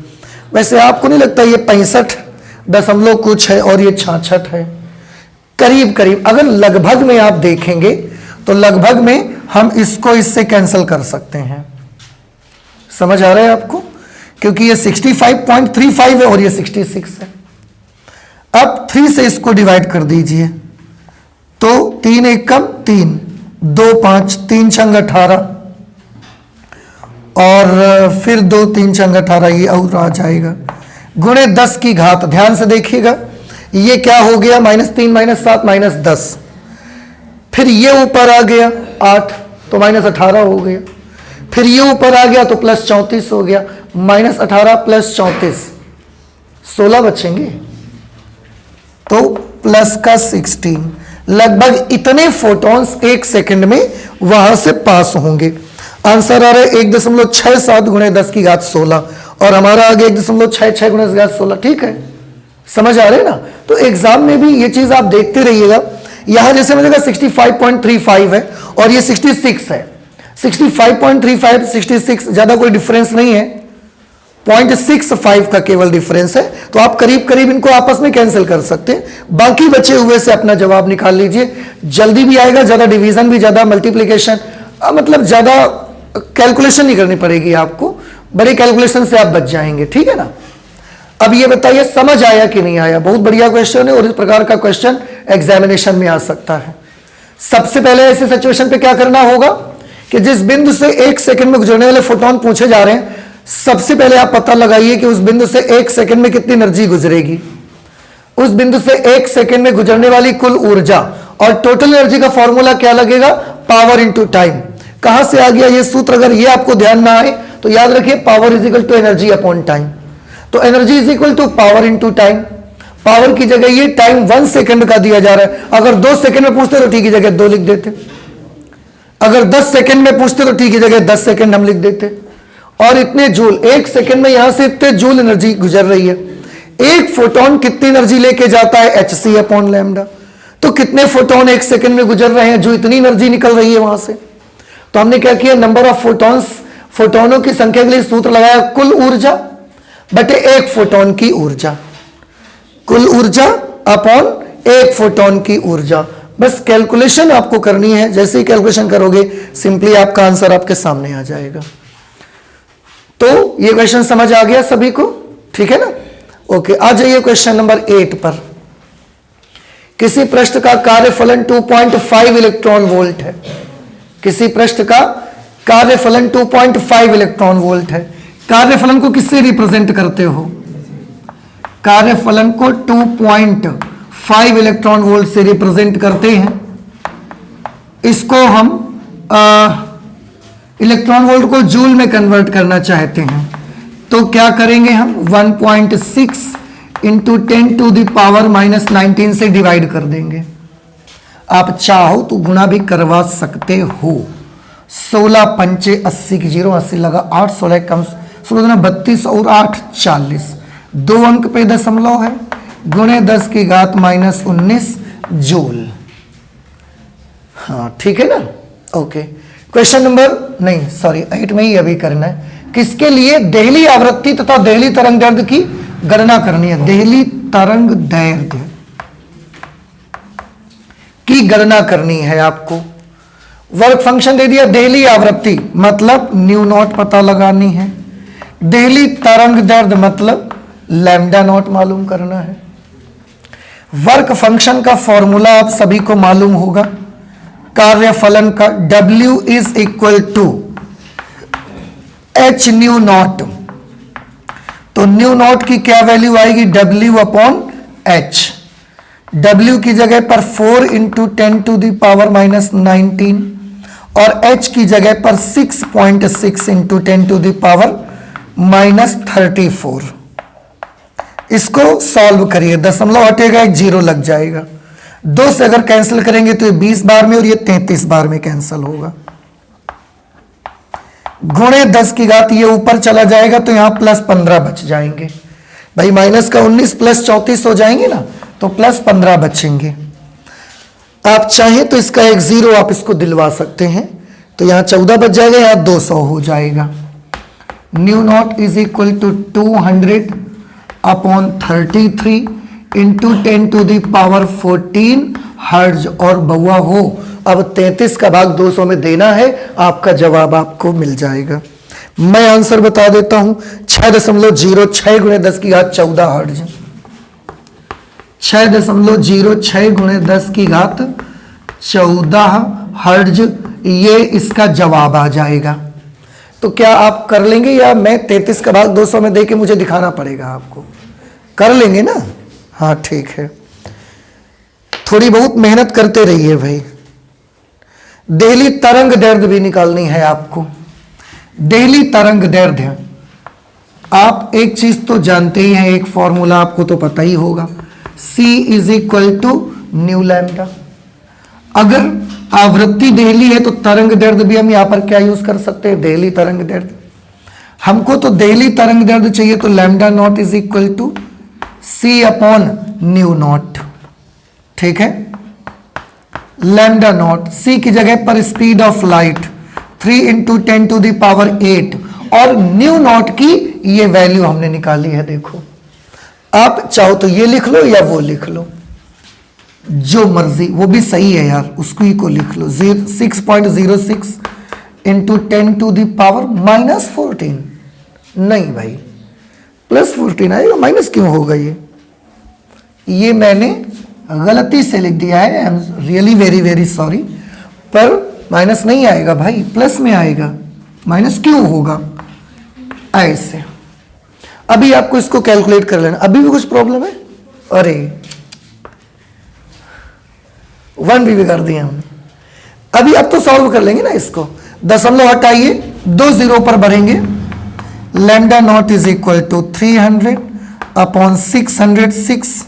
वैसे आपको नहीं लगता ये 65 दशमलव कुछ है और ये 66 है? करीब करीब, अगर लगभग में आप देखेंगे तो लगभग में हम इसको इससे कैंसिल कर सकते हैं। समझ आ रहा है आपको? क्योंकि ये 65.35 है और ये 66 है। अब 3 से इसको डिवाइड कर दीजिए, तो 3 1 कम 3, 2 5, 3 छंग 18, और फिर 2 3 छंग 18, ये और आ जाएगा गुणे 10 की घात। ध्यान से देखिएगा, ये क्या हो गया, -3 -7 -10, फिर ये ऊपर आ गया 8 तो -18 हो गया, फिर ये ऊपर आ गया तो +34 हो गया, -18 + 34 16 बचेंगे, तो प्लस का 16। लगभग इतने फोटॉन्स 1 सेकंड में वहां से पास होंगे। आंसर आ रहा है 1.67 × 10 की घात 16, और हमारा आ गया 1.66 × 10 की घात 16। ठीक है, समझ आ रहे हैं ना? तो एग्जाम में भी ये चीज आप देखते रहिएगा। यहां जैसे मिलेगा 65.35 है और ये 66 है, 65.35 66 ज्यादा कोई डिफरेंस नहीं है, 0.65 का केवल डिफरेंस है। तो आप करीब करीब इनको आपस में कैंसिल कर सकते हैं, बाकी बचे हुए से अपना जवाब निकाल लीजिए। जल्दी भी आएगा, ज्यादा डिवीजन भी, ज्यादा मल्टीप्लीकेशन, मतलब ज्यादा कैलकुलेशन नहीं करनी पड़ेगी आपको, बड़े कैलकुलेशन से आप बच जाएंगे। ठीक है ना? अब ये बताइए समझ आया कि नहीं आया? बहुत बढ़िया क्वेश्चन है और इस प्रकार का क्वेश्चन एग्जामिनेशन में आ सकता है। सबसे पहले ऐसे सिचुएशन पे क्या करना होगा कि जिस बिंदु से 1 सेकंड में गुजरने वाले फोटोन पूछे जा रहे हैं, सबसे पहले आप पता लगाइए कि उस बिंदु से 1 सेकंड में कितनी एनर्जी गुजरेगी। उस बिंदु से 1 सेकंड में गुजरने वाली कुल ऊर्जा, और टोटल एनर्जी का फॉर्मूला क्या लगेगा? Power into time. कहां से आ गया ये सूत्र? अगर ये आपको ध्यान ना आए तो याद रखिए, power is equal to energy upon time. तो energy is equal to power into time. Power की जगह ये टाइम 1 सेकंड का दिया जा रहा है, अगर 2 सेकंड में पूछते तो ठीक की जगह 2 लिख देते, अगर 10 सेकंड में पूछते तो ठीक की जगह 10 सेकंड हम लिख देते। और इतने जूल 1 सेकंड में यहां से इतने जूल एनर्जी गुजर रही है। एक फोटोन कितनी एनर्जी लेके जाता है? hc upon lambda. तो कितने फोटोन 1 सेकंड में गुजर रहे हैं जो इतनी एनर्जी निकल रही है वहां से? तो हमने क्या किया, नंबर ऑफ फोटॉन्स, फोटोनों की संख्या के लिए सूत्र लगाया कुल ऊर्जा बटे 1 फोटोन की ऊर्जा, कुल ऊर्जा अपॉन 1 फोटोन की ऊर्जा। बस कैलकुलेशन आपको करनी है, जैसे ही कैलकुलेशन करोगे सिंपली आपका आंसर आपके सामने आ जाएगा। तो ये क्वेश्चन समझ आ गया सभी को, ठीक है ना? ओके, आ जाइए क्वेश्चन नंबर 8 पर। किसी पृष्ठ का कार्यफलन 2.5 इलेक्ट्रॉन वोल्ट है। किसी पृष्ठ का कार्यफलन 2.5 इलेक्ट्रॉन वोल्ट है। कार्यफलन को किससे रिप्रेजेंट करते हो? कार्यफलन को 2.5 इलेक्ट्रॉन वोल्ट से रिप्रेजेंट करते हैं। इसको हम इलेक्ट्रॉन वोल्ट को जूल में कन्वर्ट करना चाहते हैं, तो क्या करेंगे हम? 1.6 इंटू 10⁻⁻19 से डिवाइड कर देंगे। आप चाहो तो गुणा भी करवा सकते हो। 16 पंचे 80 की 0 80 लगा 8 16 कम 16 32 और 8 40, 2 अंक पे दशमलव है, गुणे 10 की घात -19 जूल। हाँ ठीक है ना? ओके, क्वेश्चन नंबर 8 में ही अभी करना है। किसके लिए? देहली आवृत्ति तथा देहली तरंग दैर्ध्य की गणना करनी है। देहली तरंग दैर्ध्य की गणना करनी है आपको। वर्क फंक्शन दे दिया, देहली आवृत्ति मतलब न्यू नॉट पता लगानी है, देहली तरंग दैर्ध्य मतलब लैम्डा नॉट मालूम करना है। वर्क फंक्शन का फॉर्मूला आप सभी को मालूम होगा, कार्यफलन का W is equal to H nu naught. तो न्यू नॉट की क्या वैल्यू आएगी? W upon H. W की जगह पर 4 इंटू 10⁻⁻19 और H की जगह पर 6.6 इंटू 10⁻⁻34। इसको सॉल्व करिए, दशमलव हटेगा, एक 0 लग जाएगा। 2 से अगर कैंसिल करेंगे तो ये 20 बार में और ये 33 बार में कैंसिल होगा। गुणे 10 की घात, ये ऊपर चला जाएगा तो यहां +15 बच जाएंगे। भाई माइनस का 19 प्लस 34 हो जाएंगे ना, तो +15 बचेंगे। आप चाहें तो इसका एक 0 आप इसको दिलवा सकते हैं, तो यहां 14 बच जाएगा, यहां 200 हो जाएगा। Nu naught is equal to 200 upon 33 into 10⁻14 hertz. और बउआ हो, अब 33 का भाग 200 में देना है, आपका जवाब आपको मिल जाएगा। मैं आंसर बता देता हूं, 6.06 गुणे 10 की घात 14 हर्ज। 6.06 गुणे 10 की घात 14 हर्ज, ये इसका जवाब आ जाएगा। तो क्या आप कर लेंगे, या मैं 33 का भाग 200 में देके मुझे दिखाना पड़ेगा आपको? कर लेंगे ना? हाँ ठीक है, थोड़ी बहुत मेहनत करते रहिए भाई। देहली तरंग दैर्ध्य भी निकालनी है आपको। देहली तरंग दैर्ध्य, आप एक चीज तो जानते ही हैं, एक फॉर्मूला आपको तो पता ही होगा, C is equal to nu lambda. अगर आवृत्ति देहली है तो तरंग दैर्ध्य भी हम यहां पर क्या यूज कर सकते हैं? देहली तरंग दैर्ध्य। हमको तो देहली तरंग दैर्ध्य चाहिए, तो lambda naught is equal to C upon nu naught. ठीक है, लैम्डा नॉट, C की जगह पर स्पीड ऑफ लाइट 3 इंटू 10⁸ और न्यू नॉट की ये वैल्यू हमने निकाली है। देखो, आप चाहो तो ये लिख लो या वो लिख लो, जो मर्जी, वो भी सही है यार, उसको ही को लिख लो। 6.06 इंटू 10⁻⁻14। नहीं भाई, +14 आएगा, माइनस क्यों होगा? ये मैंने गलती से लिख दिया है, I am really very very sorry, पर माइनस नहीं आएगा भाई, प्लस में आएगा। माइनस क्यों होगा? ऐसे। अभी आपको इसको कैलकुलेट कर लेना। अभी भी कुछ प्रॉब्लम है? अरे 1 भी बिगाड़ दिया हमने। अभी अब तो सॉल्व कर लेंगे ना इसको। दशमलव हटाइए, 2 0 पर बढ़ेंगे। Lambda naught is equal to 300 upon 606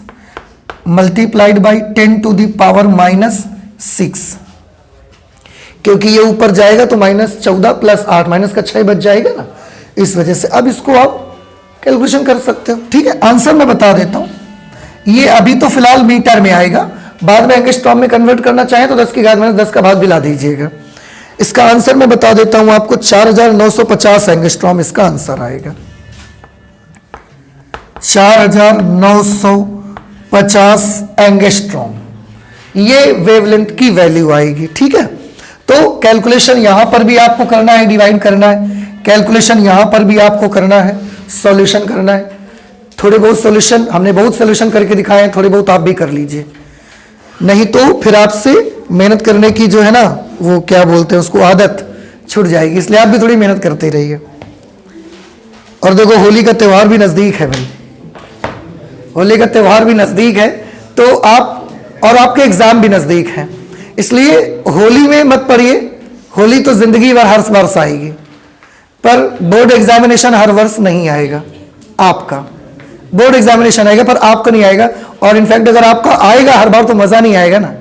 multiplied by 10⁻⁻6। क्योंकि ये ऊपर जाएगा तो -14 प्लस 8, माइनस का 6 बच जाएगा ना, इस वजह से। अब इसको आप कैलकुलेशन कर सकते हो। ठीक है, आंसर मैं बता देता हूं। ये अभी तो फिलहाल मीटर में आएगा, बाद में एंगस्ट्रॉम में कन्वर्ट करना चाहें तो 10 की घात -10 का भाग दिला दीजिएगा। इसका आंसर मैं बता देता हूं आपको, 4950 एंगस्ट्रॉम इसका आंसर आएगा। 4950 एंगस्ट्रॉम, ये वेवलेंथ की वैल्यू आएगी। ठीक है, तो कैलकुलेशन यहां पर भी आपको करना है, डिवाइड करना है, कैलकुलेशन यहां पर भी आपको करना है, सॉल्यूशन करना है। थोड़े बहुत सॉल्यूशन हमने बहुत सॉल्यूशन करके दिखाए हैं, थोड़े बहुत आप भी कर लीजिए, नहीं तो फिर आपसे मेहनत करने की जो है ना वो क्या बोलते हैं उसको आदत छूट जाएगी, इसलिए आप भी थोड़ी मेहनत करते रहिए। और देखो होली का त्यौहार भी नजदीक है भाई, होली का त्यौहार भी नजदीक है, तो आप और आपके एग्जाम भी नजदीक हैं, इसलिए होली में मत पढ़िए। होली तो जिंदगी भर हर वर्ष आएगी, पर बोर्ड एग्जामिनेशन हर वर्ष नहीं आएगा। आपका बोर्ड एग्जामिनेशन आएगा पर आपका नहीं आएगा, और इनफैक्ट अगर आपका आएगा हर बार तो मजा नहीं आएगा ना।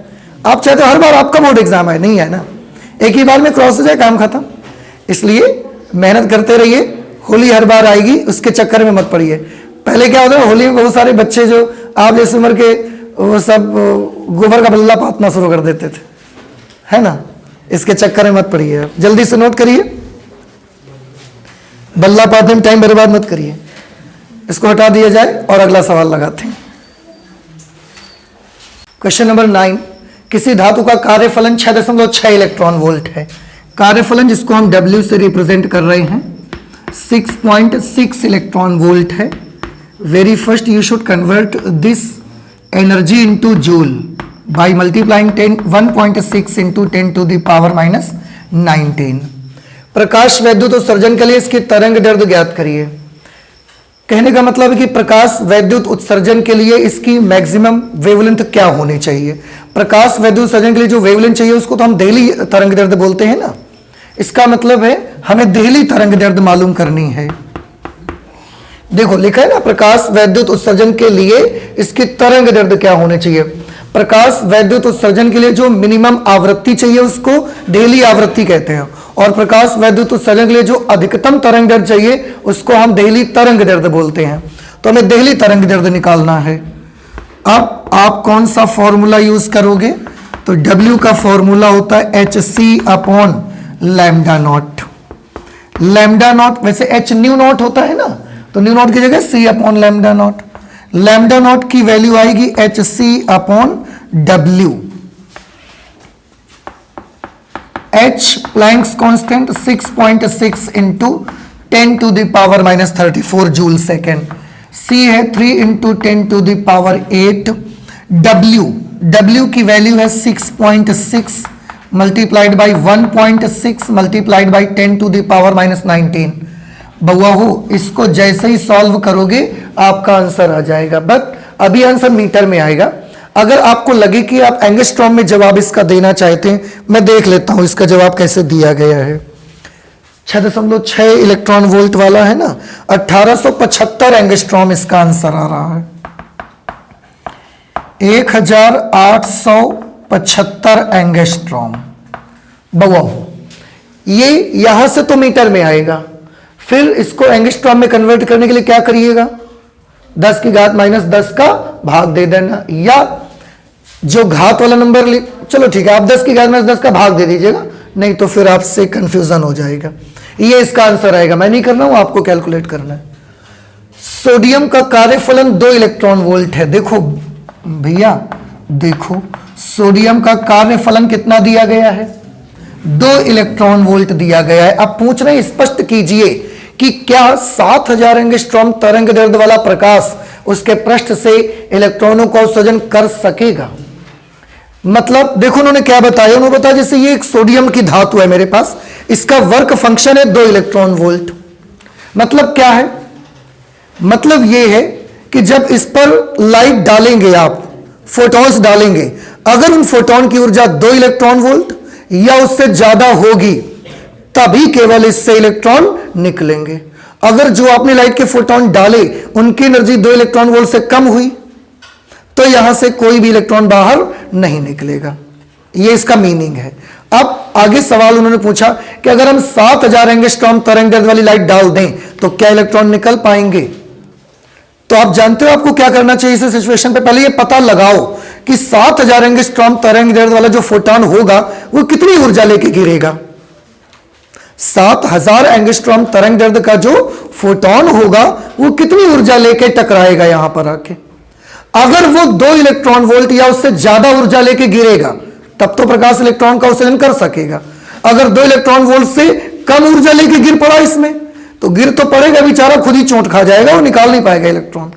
आप चाहते हो हर बार आपका बोर्ड एग्जाम आए, नहीं है ना, एक ही बार में क्रॉस हो जाए काम खत्म। इसलिए मेहनत करते रहिए, होली हर बार आएगी, उसके चक्कर में मत पड़िए। पहले क्या होता है, होली में बहुत सारे बच्चे जो आप जैसे उम्र के वो सब गोबर का बल्ला पातना शुरू कर देते थे, है ना, इसके चक्कर में मत पड़िए। जल्दी से नोट करिए, बल्ला पातने में टाइम बर्बाद मत करिए। इसको हटा दिया जाए और अगला सवाल लगाते हैं। क्वेश्चन नंबर 9, किसी धातु का कार्यफलन 6.6 इलेक्ट्रॉन वोल्ट है। कार्यफलन जिसको हम W से रिप्रेजेंट कर रहे हैं 6.6 इलेक्ट्रॉन वोल्ट है। Very first you should convert this energy into joule by multiplying 1.6 into 10 to the power -19। प्रकाश वैद्युत उत्सर्जन के लिए इसकी तरंग दैर्ध्य ज्ञात करिए। कहने का मतलब है कि प्रकाश वैद्युत उत्सर्जन के लिए इसकी मैक्सिमम वेवलेंथ क्या होनी चाहिए। प्रकाश वैद्युत उत्सर्जन के लिए जो वेवलेंथ चाहिए उसको तो हम देहली तरंग दैर्ध्य बोलते हैं ना। इसका मतलब है हमें देहली तरंग दैर्ध्य मालूम करनी है। देखो लिखा है ना, प्रकाश वैद्युत उत्सर्जन के लिए इसकी तरंग दैर्ध्य क्या होनी चाहिए। प्रकाश वैद्युत उत्सर्जन के लिए जो मिनिमम आवृत्ति चाहिए उसको देहली आवृत्ति कहते हैं, और प्रकाश वैद्युत उत्सर्जन के लिए जो अधिकतम तरंग दैर्ध्य चाहिए उसको हम देहली तरंग दैर्ध्य बोलते हैं। तो हमें देहली तरंग दैर्ध्य निकालना है। अब आप कौन सा फॉर्मूला यूज करोगे, तो W का फॉर्मूला होता है hc/λ0। लैम्डा नॉट वैसे h न्यू नॉट होता है ना, तो न्यू नॉट की जगह c/λ0। लैम्डा नॉट की वैल्यू आएगी hc/W। h Planck's constant 6.6 into 10 to the power -34 joule second. c है 3 into 10 to the power 8। W की वैल्यू है 6.6 multiplied by 1.6 multiplied by 10 to the power -19। बउआ हो, इसको जैसे ही सॉल्व करोगे आपका आंसर आ जाएगा, बट अभी आंसर मीटर में आएगा। अगर आपको लगे कि आप एंगस्ट्रॉम में जवाब इसका देना चाहते हैं, मैं देख लेता हूं इसका जवाब कैसे दिया गया है। 6.6 इलेक्ट्रॉन वोल्ट वाला है ना, 1875 एंगस्ट्रॉम इसका आंसर आ रहा है। 1875 एंगस्ट्रॉम। बउआ ये यहां से तो मीटर में आएगा, फिर इसको एंगस्ट्रॉम में कन्वर्ट करने के लिए क्या करिएगा, 10 की घात -10 का भाग दे देना, या जो घात वाला नंबर चलो ठीक है आप 10 की घात -10 का भाग दे दीजिएगा, नहीं तो फिर आपसे कंफ्यूजन हो जाएगा। ये इसका आंसर आएगा, मैं नहीं कर रहा हूं, आपको कैलकुलेट करना है। सोडियम का कार्यफलन 2 इलेक्ट्रॉन वोल्ट है। देखो भैया देखो, सोडियम का कार्यफलन कितना दिया गया है, 2 इलेक्ट्रॉन वोल्ट दिया गया है। अब पूछ रहे हैं स्पष्ट कीजिए कि क्या 7000 एंगस्ट्रॉम तरंग दैर्ध्य वाला प्रकाश उसके पृष्ठ से इलेक्ट्रॉनों का उत्सर्जन कर सकेगा। मतलब देखो उन्होंने क्या बताया, उन्होंने बताया जैसे ये एक सोडियम की धातु है मेरे पास, इसका वर्क फंक्शन है 2 इलेक्ट्रॉन वोल्ट। मतलब क्या है, मतलब ये है कि जब इस पर लाइट डालेंगे आप, फोटॉन्स डालेंगे, अगर उन फोटॉन की ऊर्जा 2 इलेक्ट्रॉन वोल्ट या उससे ज्यादा होगी तभी केवल इससे इलेक्ट्रॉन निकलेंगे। अगर जो आपने लाइट के फोटॉन डाले उनकी एनर्जी 2 इलेक्ट्रॉन वोल्ट से कम हुई तो यहां से कोई भी इलेक्ट्रॉन बाहर नहीं निकलेगा। ये इसका मीनिंग है। अब आगे सवाल उन्होंने पूछा कि अगर हम 7000 एंगस्ट्रॉम तरंग दैर्ध्य वाली लाइट डाल दें तो क्या इलेक्ट्रॉन निकल पाएंगे। तो आप जानते हो आपको क्या करना चाहिए इस सिचुएशन पे, पहले ये पता लगाओ कि 7000 एंगस्ट्रॉम तरंग दैर्ध्य वाला जो फोटॉन होगा वो कितनी ऊर्जा लेके गिरेगा। 7000 एंगस्ट्रॉम तरंग दैर्ध्य का जो फोटोन होगा वो कितनी ऊर्जा लेके टकराएगा यहां पर आके। अगर वो 2 इलेक्ट्रॉन वोल्ट या उससे ज्यादा ऊर्जा लेके गिरेगा तब तो प्रकाश इलेक्ट्रॉन का उत्सर्जन कर सकेगा। अगर 2 इलेक्ट्रॉन वोल्ट से कम ऊर्जा लेके गिर पड़ा इसमें तो गिर तो पड़ेगा, बेचारा खुद ही चोट खा जाएगा, वो निकाल नहीं पाएगा इलेक्ट्रॉन।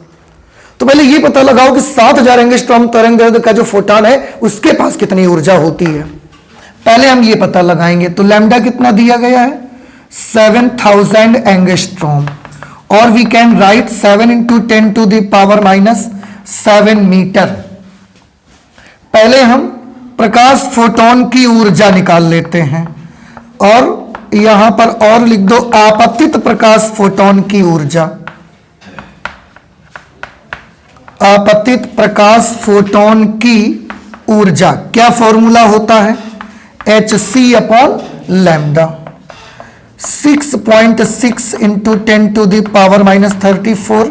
तो पहले ये पता लगाओ कि 7000 एंगस्ट्रॉम तरंग दैर्ध्य का जो फोटोन है उसके पास कितनी ऊर्जा होती है। पहले हम ये पता लगाएंगे। तो लैम्डा कितना दिया गया है 7000 एंगस्ट्रॉम, और वी कैन राइट 7 × 10⁻⁻7 मीटर। पहले हम प्रकाश फोटोन की ऊर्जा निकाल लेते हैं और यहां पर और लिख दो आपतित प्रकाश फोटोन की ऊर्जा। आपतित प्रकाश फोटोन की ऊर्जा क्या फॉर्मूला होता है hc/λ। 6.6 × 10⁻34,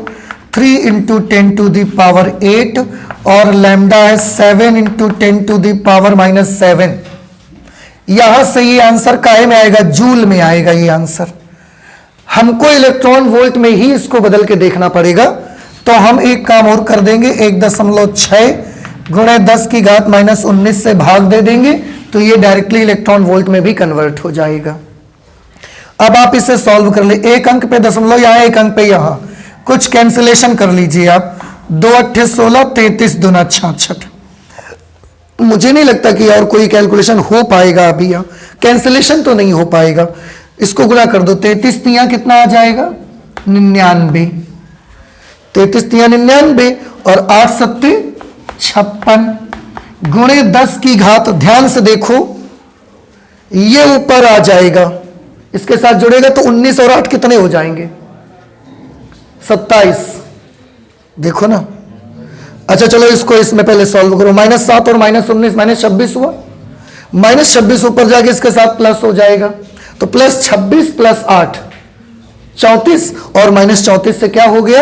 3 × 10⁸ और लैम्डा है 7 × 10⁻⁷। यहां से ये आंसर काहे में आएगा, जूल में आएगा ये आंसर। हमको इलेक्ट्रॉन वोल्ट में ही इसको बदल के देखना पड़ेगा। तो हम एक काम और कर देंगे, 1.6 × 10⁻⁻19 से भाग दे देंगे तो ये डायरेक्टली इलेक्ट्रॉन वोल्ट में भी कन्वर्ट हो जाएगा। अब आप इसे सॉल्व कर ले, एक अंक पे दशमलव यहां, एक अंक पे यहां, कुछ कैंसिलेशन कर लीजिए आप। 2 × 8 = 16, 33 × 2 = 66। मुझे नहीं लगता कि और कोई कैलकुलेशन हो पाएगा अभी, यहां कैंसिलेशन तो नहीं हो पाएगा। इसको गुणा कर दो, 33 × 3 कितना आ जाएगा 99, 33 × 3 99 और 8 × 7 56 गुणे 10 की घात। ध्यान से देखो ये ऊपर आ जाएगा, इसके साथ जुड़ेगा तो 19 और 8 कितने हो जाएंगे 27। देखो ना। अच्छा चलो इसको इसमें पहले सॉल्व करो। -7 और -19 -26 हुआ, -26 ऊपर जाके इसके साथ प्लस हो जाएगा तो +26 + 8 34 और -34 से क्या हो गया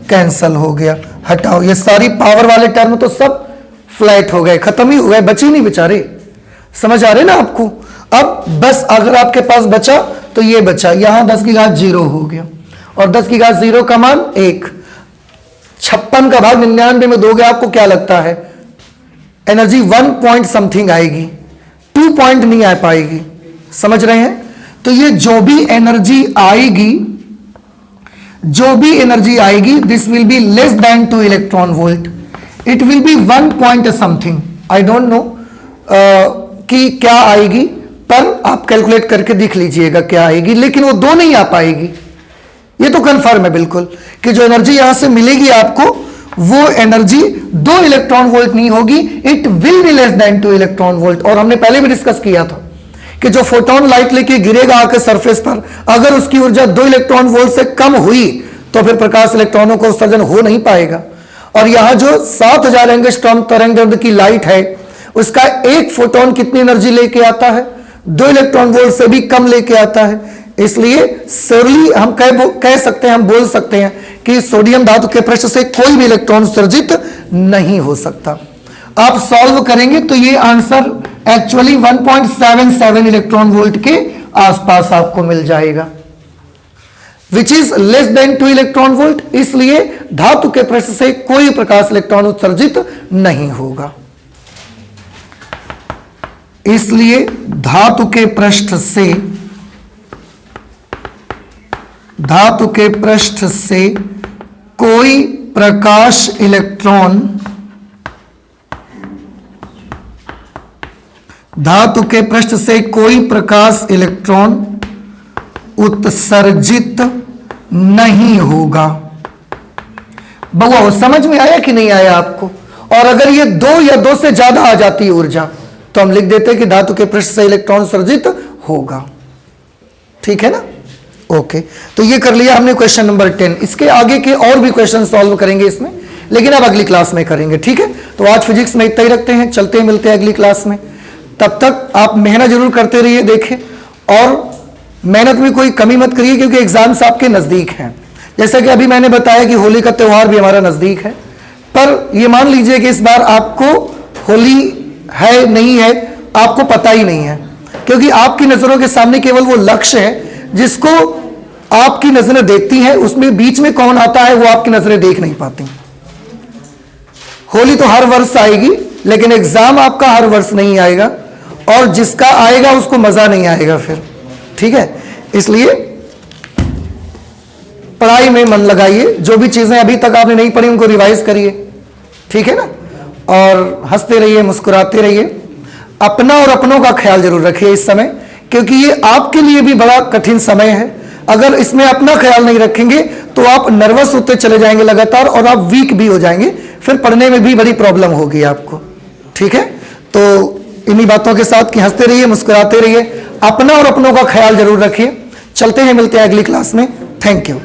कैंसल हो गया। हटाओ ये सारी पावर वाले टर्म तो सब फ्लैट हो गए, खत्म ही हो गए, बची नहीं बेचारे। समझ आ रहे ना आपको। अब बस अगर आपके पास बचा तो ये बचा, यहां 10 की घात 0 हो गया और 10 की घात 0 का मान 1। 56 का भाग 99 में दोगे आपको क्या लगता है एनर्जी 1 पॉइंट समथिंग आएगी, 2 पॉइंट नहीं आ पाएगी। समझ रहे हैं। तो ये जो भी एनर्जी आएगी this will be less than 2 electron volt. It will be 1 point something, I don't know कि क्या आएगी, पर आप कैलकुलेट करके देख लीजिएगा क्या आएगी, लेकिन वो 2 नहीं आ पाएगी। ये तो कंफर्म है बिल्कुल कि जो एनर्जी यहां से मिलेगी आपको वो एनर्जी 2 इलेक्ट्रॉन वोल्ट नहीं होगी, it will be less than 2 electron volt. और हमने पहले भी डिस्कस किया था कि जो फोटोन लाइट लेके गिरेगा आकर सरफेस पर, अगर उसकी ऊर्जा 2 इलेक्ट्रॉन वोल्ट से कम हुई तो फिर प्रकाश इलेक्ट्रॉनों का उत्सर्जन हो नहीं पाएगा। और यहां जो 7000 एंगस्ट्रॉम तरंग दैर्ध्य की लाइट है उसका एक फोटोन कितनी एनर्जी लेके आता है 2 इलेक्ट्रॉन वोल्ट से भी कम लेके आता है। इसलिए सरली हम कह सकते हैं, हम बोल सकते हैं कि सोडियम धातु के पृष्ठ से कोई भी इलेक्ट्रॉन उत्सर्जित नहीं हो सकता। आप सॉल्व करेंगे तो ये आंसर एक्चुअली 1.77 इलेक्ट्रॉन वोल्ट के आसपास आपको मिल जाएगा, which is less than 2 electron volt. इसलिए धातु के पृष्ठ से कोई प्रकाश इलेक्ट्रॉन उत्सर्जित नहीं होगा। इसलिए धातु के पृष्ठ से कोई प्रकाश इलेक्ट्रॉन उत्सर्जित नहीं होगा। बहु समझ में आया कि नहीं आया आपको। और अगर ये 2 या 2 से ज्यादा आ जाती है ऊर्जा तो हम लिख देते हैं कि धातु के पृष्ठ से इलेक्ट्रॉन उत्सर्जित होगा। ठीक है ना। ओके तो ये कर लिया हमने क्वेश्चन नंबर 10। इसके आगे के और भी क्वेश्चन सॉल्व करेंगे इसमें, लेकिन अब अगली क्लास में करेंगे। ठीक है। तो आज फिजिक्स में इतना ही रखते हैं, चलते मिलते हैं अगली क्लास में। तब तक आप मेहनत जरूर करते रहिए, देखें, और मेहनत में कोई कमी मत करिए क्योंकि एग्जाम्स आपके नजदीक हैं। जैसा कि अभी मैंने बताया कि होली का त्यौहार भी हमारा नजदीक है, पर ये मान लीजिए कि इस बार आपको होली है नहीं है आपको पता ही नहीं है। क्योंकि आपकी नजरों के सामने केवल वो लक्ष्य है जिसको आपकी नजरें देखती हैं, उसमें बीच में कौन आता है वो आपकी नजरें देख नहीं पाती। होली तो हर वर्ष आएगी, लेकिन एग्जाम आपका हर वर्ष नहीं आएगा, और जिसका आएगा उसको मजा नहीं आएगा फिर। ठीक है, इसलिए पढ़ाई में मन लगाइए, जो भी चीजें अभी तक आपने नहीं पढ़ी उनको रिवाइज करिए, ठीक है ना, और हंसते रहिए, मुस्कुराते रहिए। अपना और अपनों का ख्याल जरूर रखिए इस समय, क्योंकि ये आपके लिए भी बड़ा कठिन समय है। अगर इसमें अपना ख्याल नहीं रखेंगे तो आप नर्वस होते चले जाएंगे लगातार, और आप वीक भी हो जाएंगे, फिर पढ़ने में भी बड़ी प्रॉब्लम होगी आपको। ठीक है, तो इन्हीं बातों के साथ कि हंसते रहिए, मुस्कुराते रहिए, अपना और अपनों का ख्याल जरूर रखिए। चलते हैं, मिलते हैं अगली क्लास में। Thank you.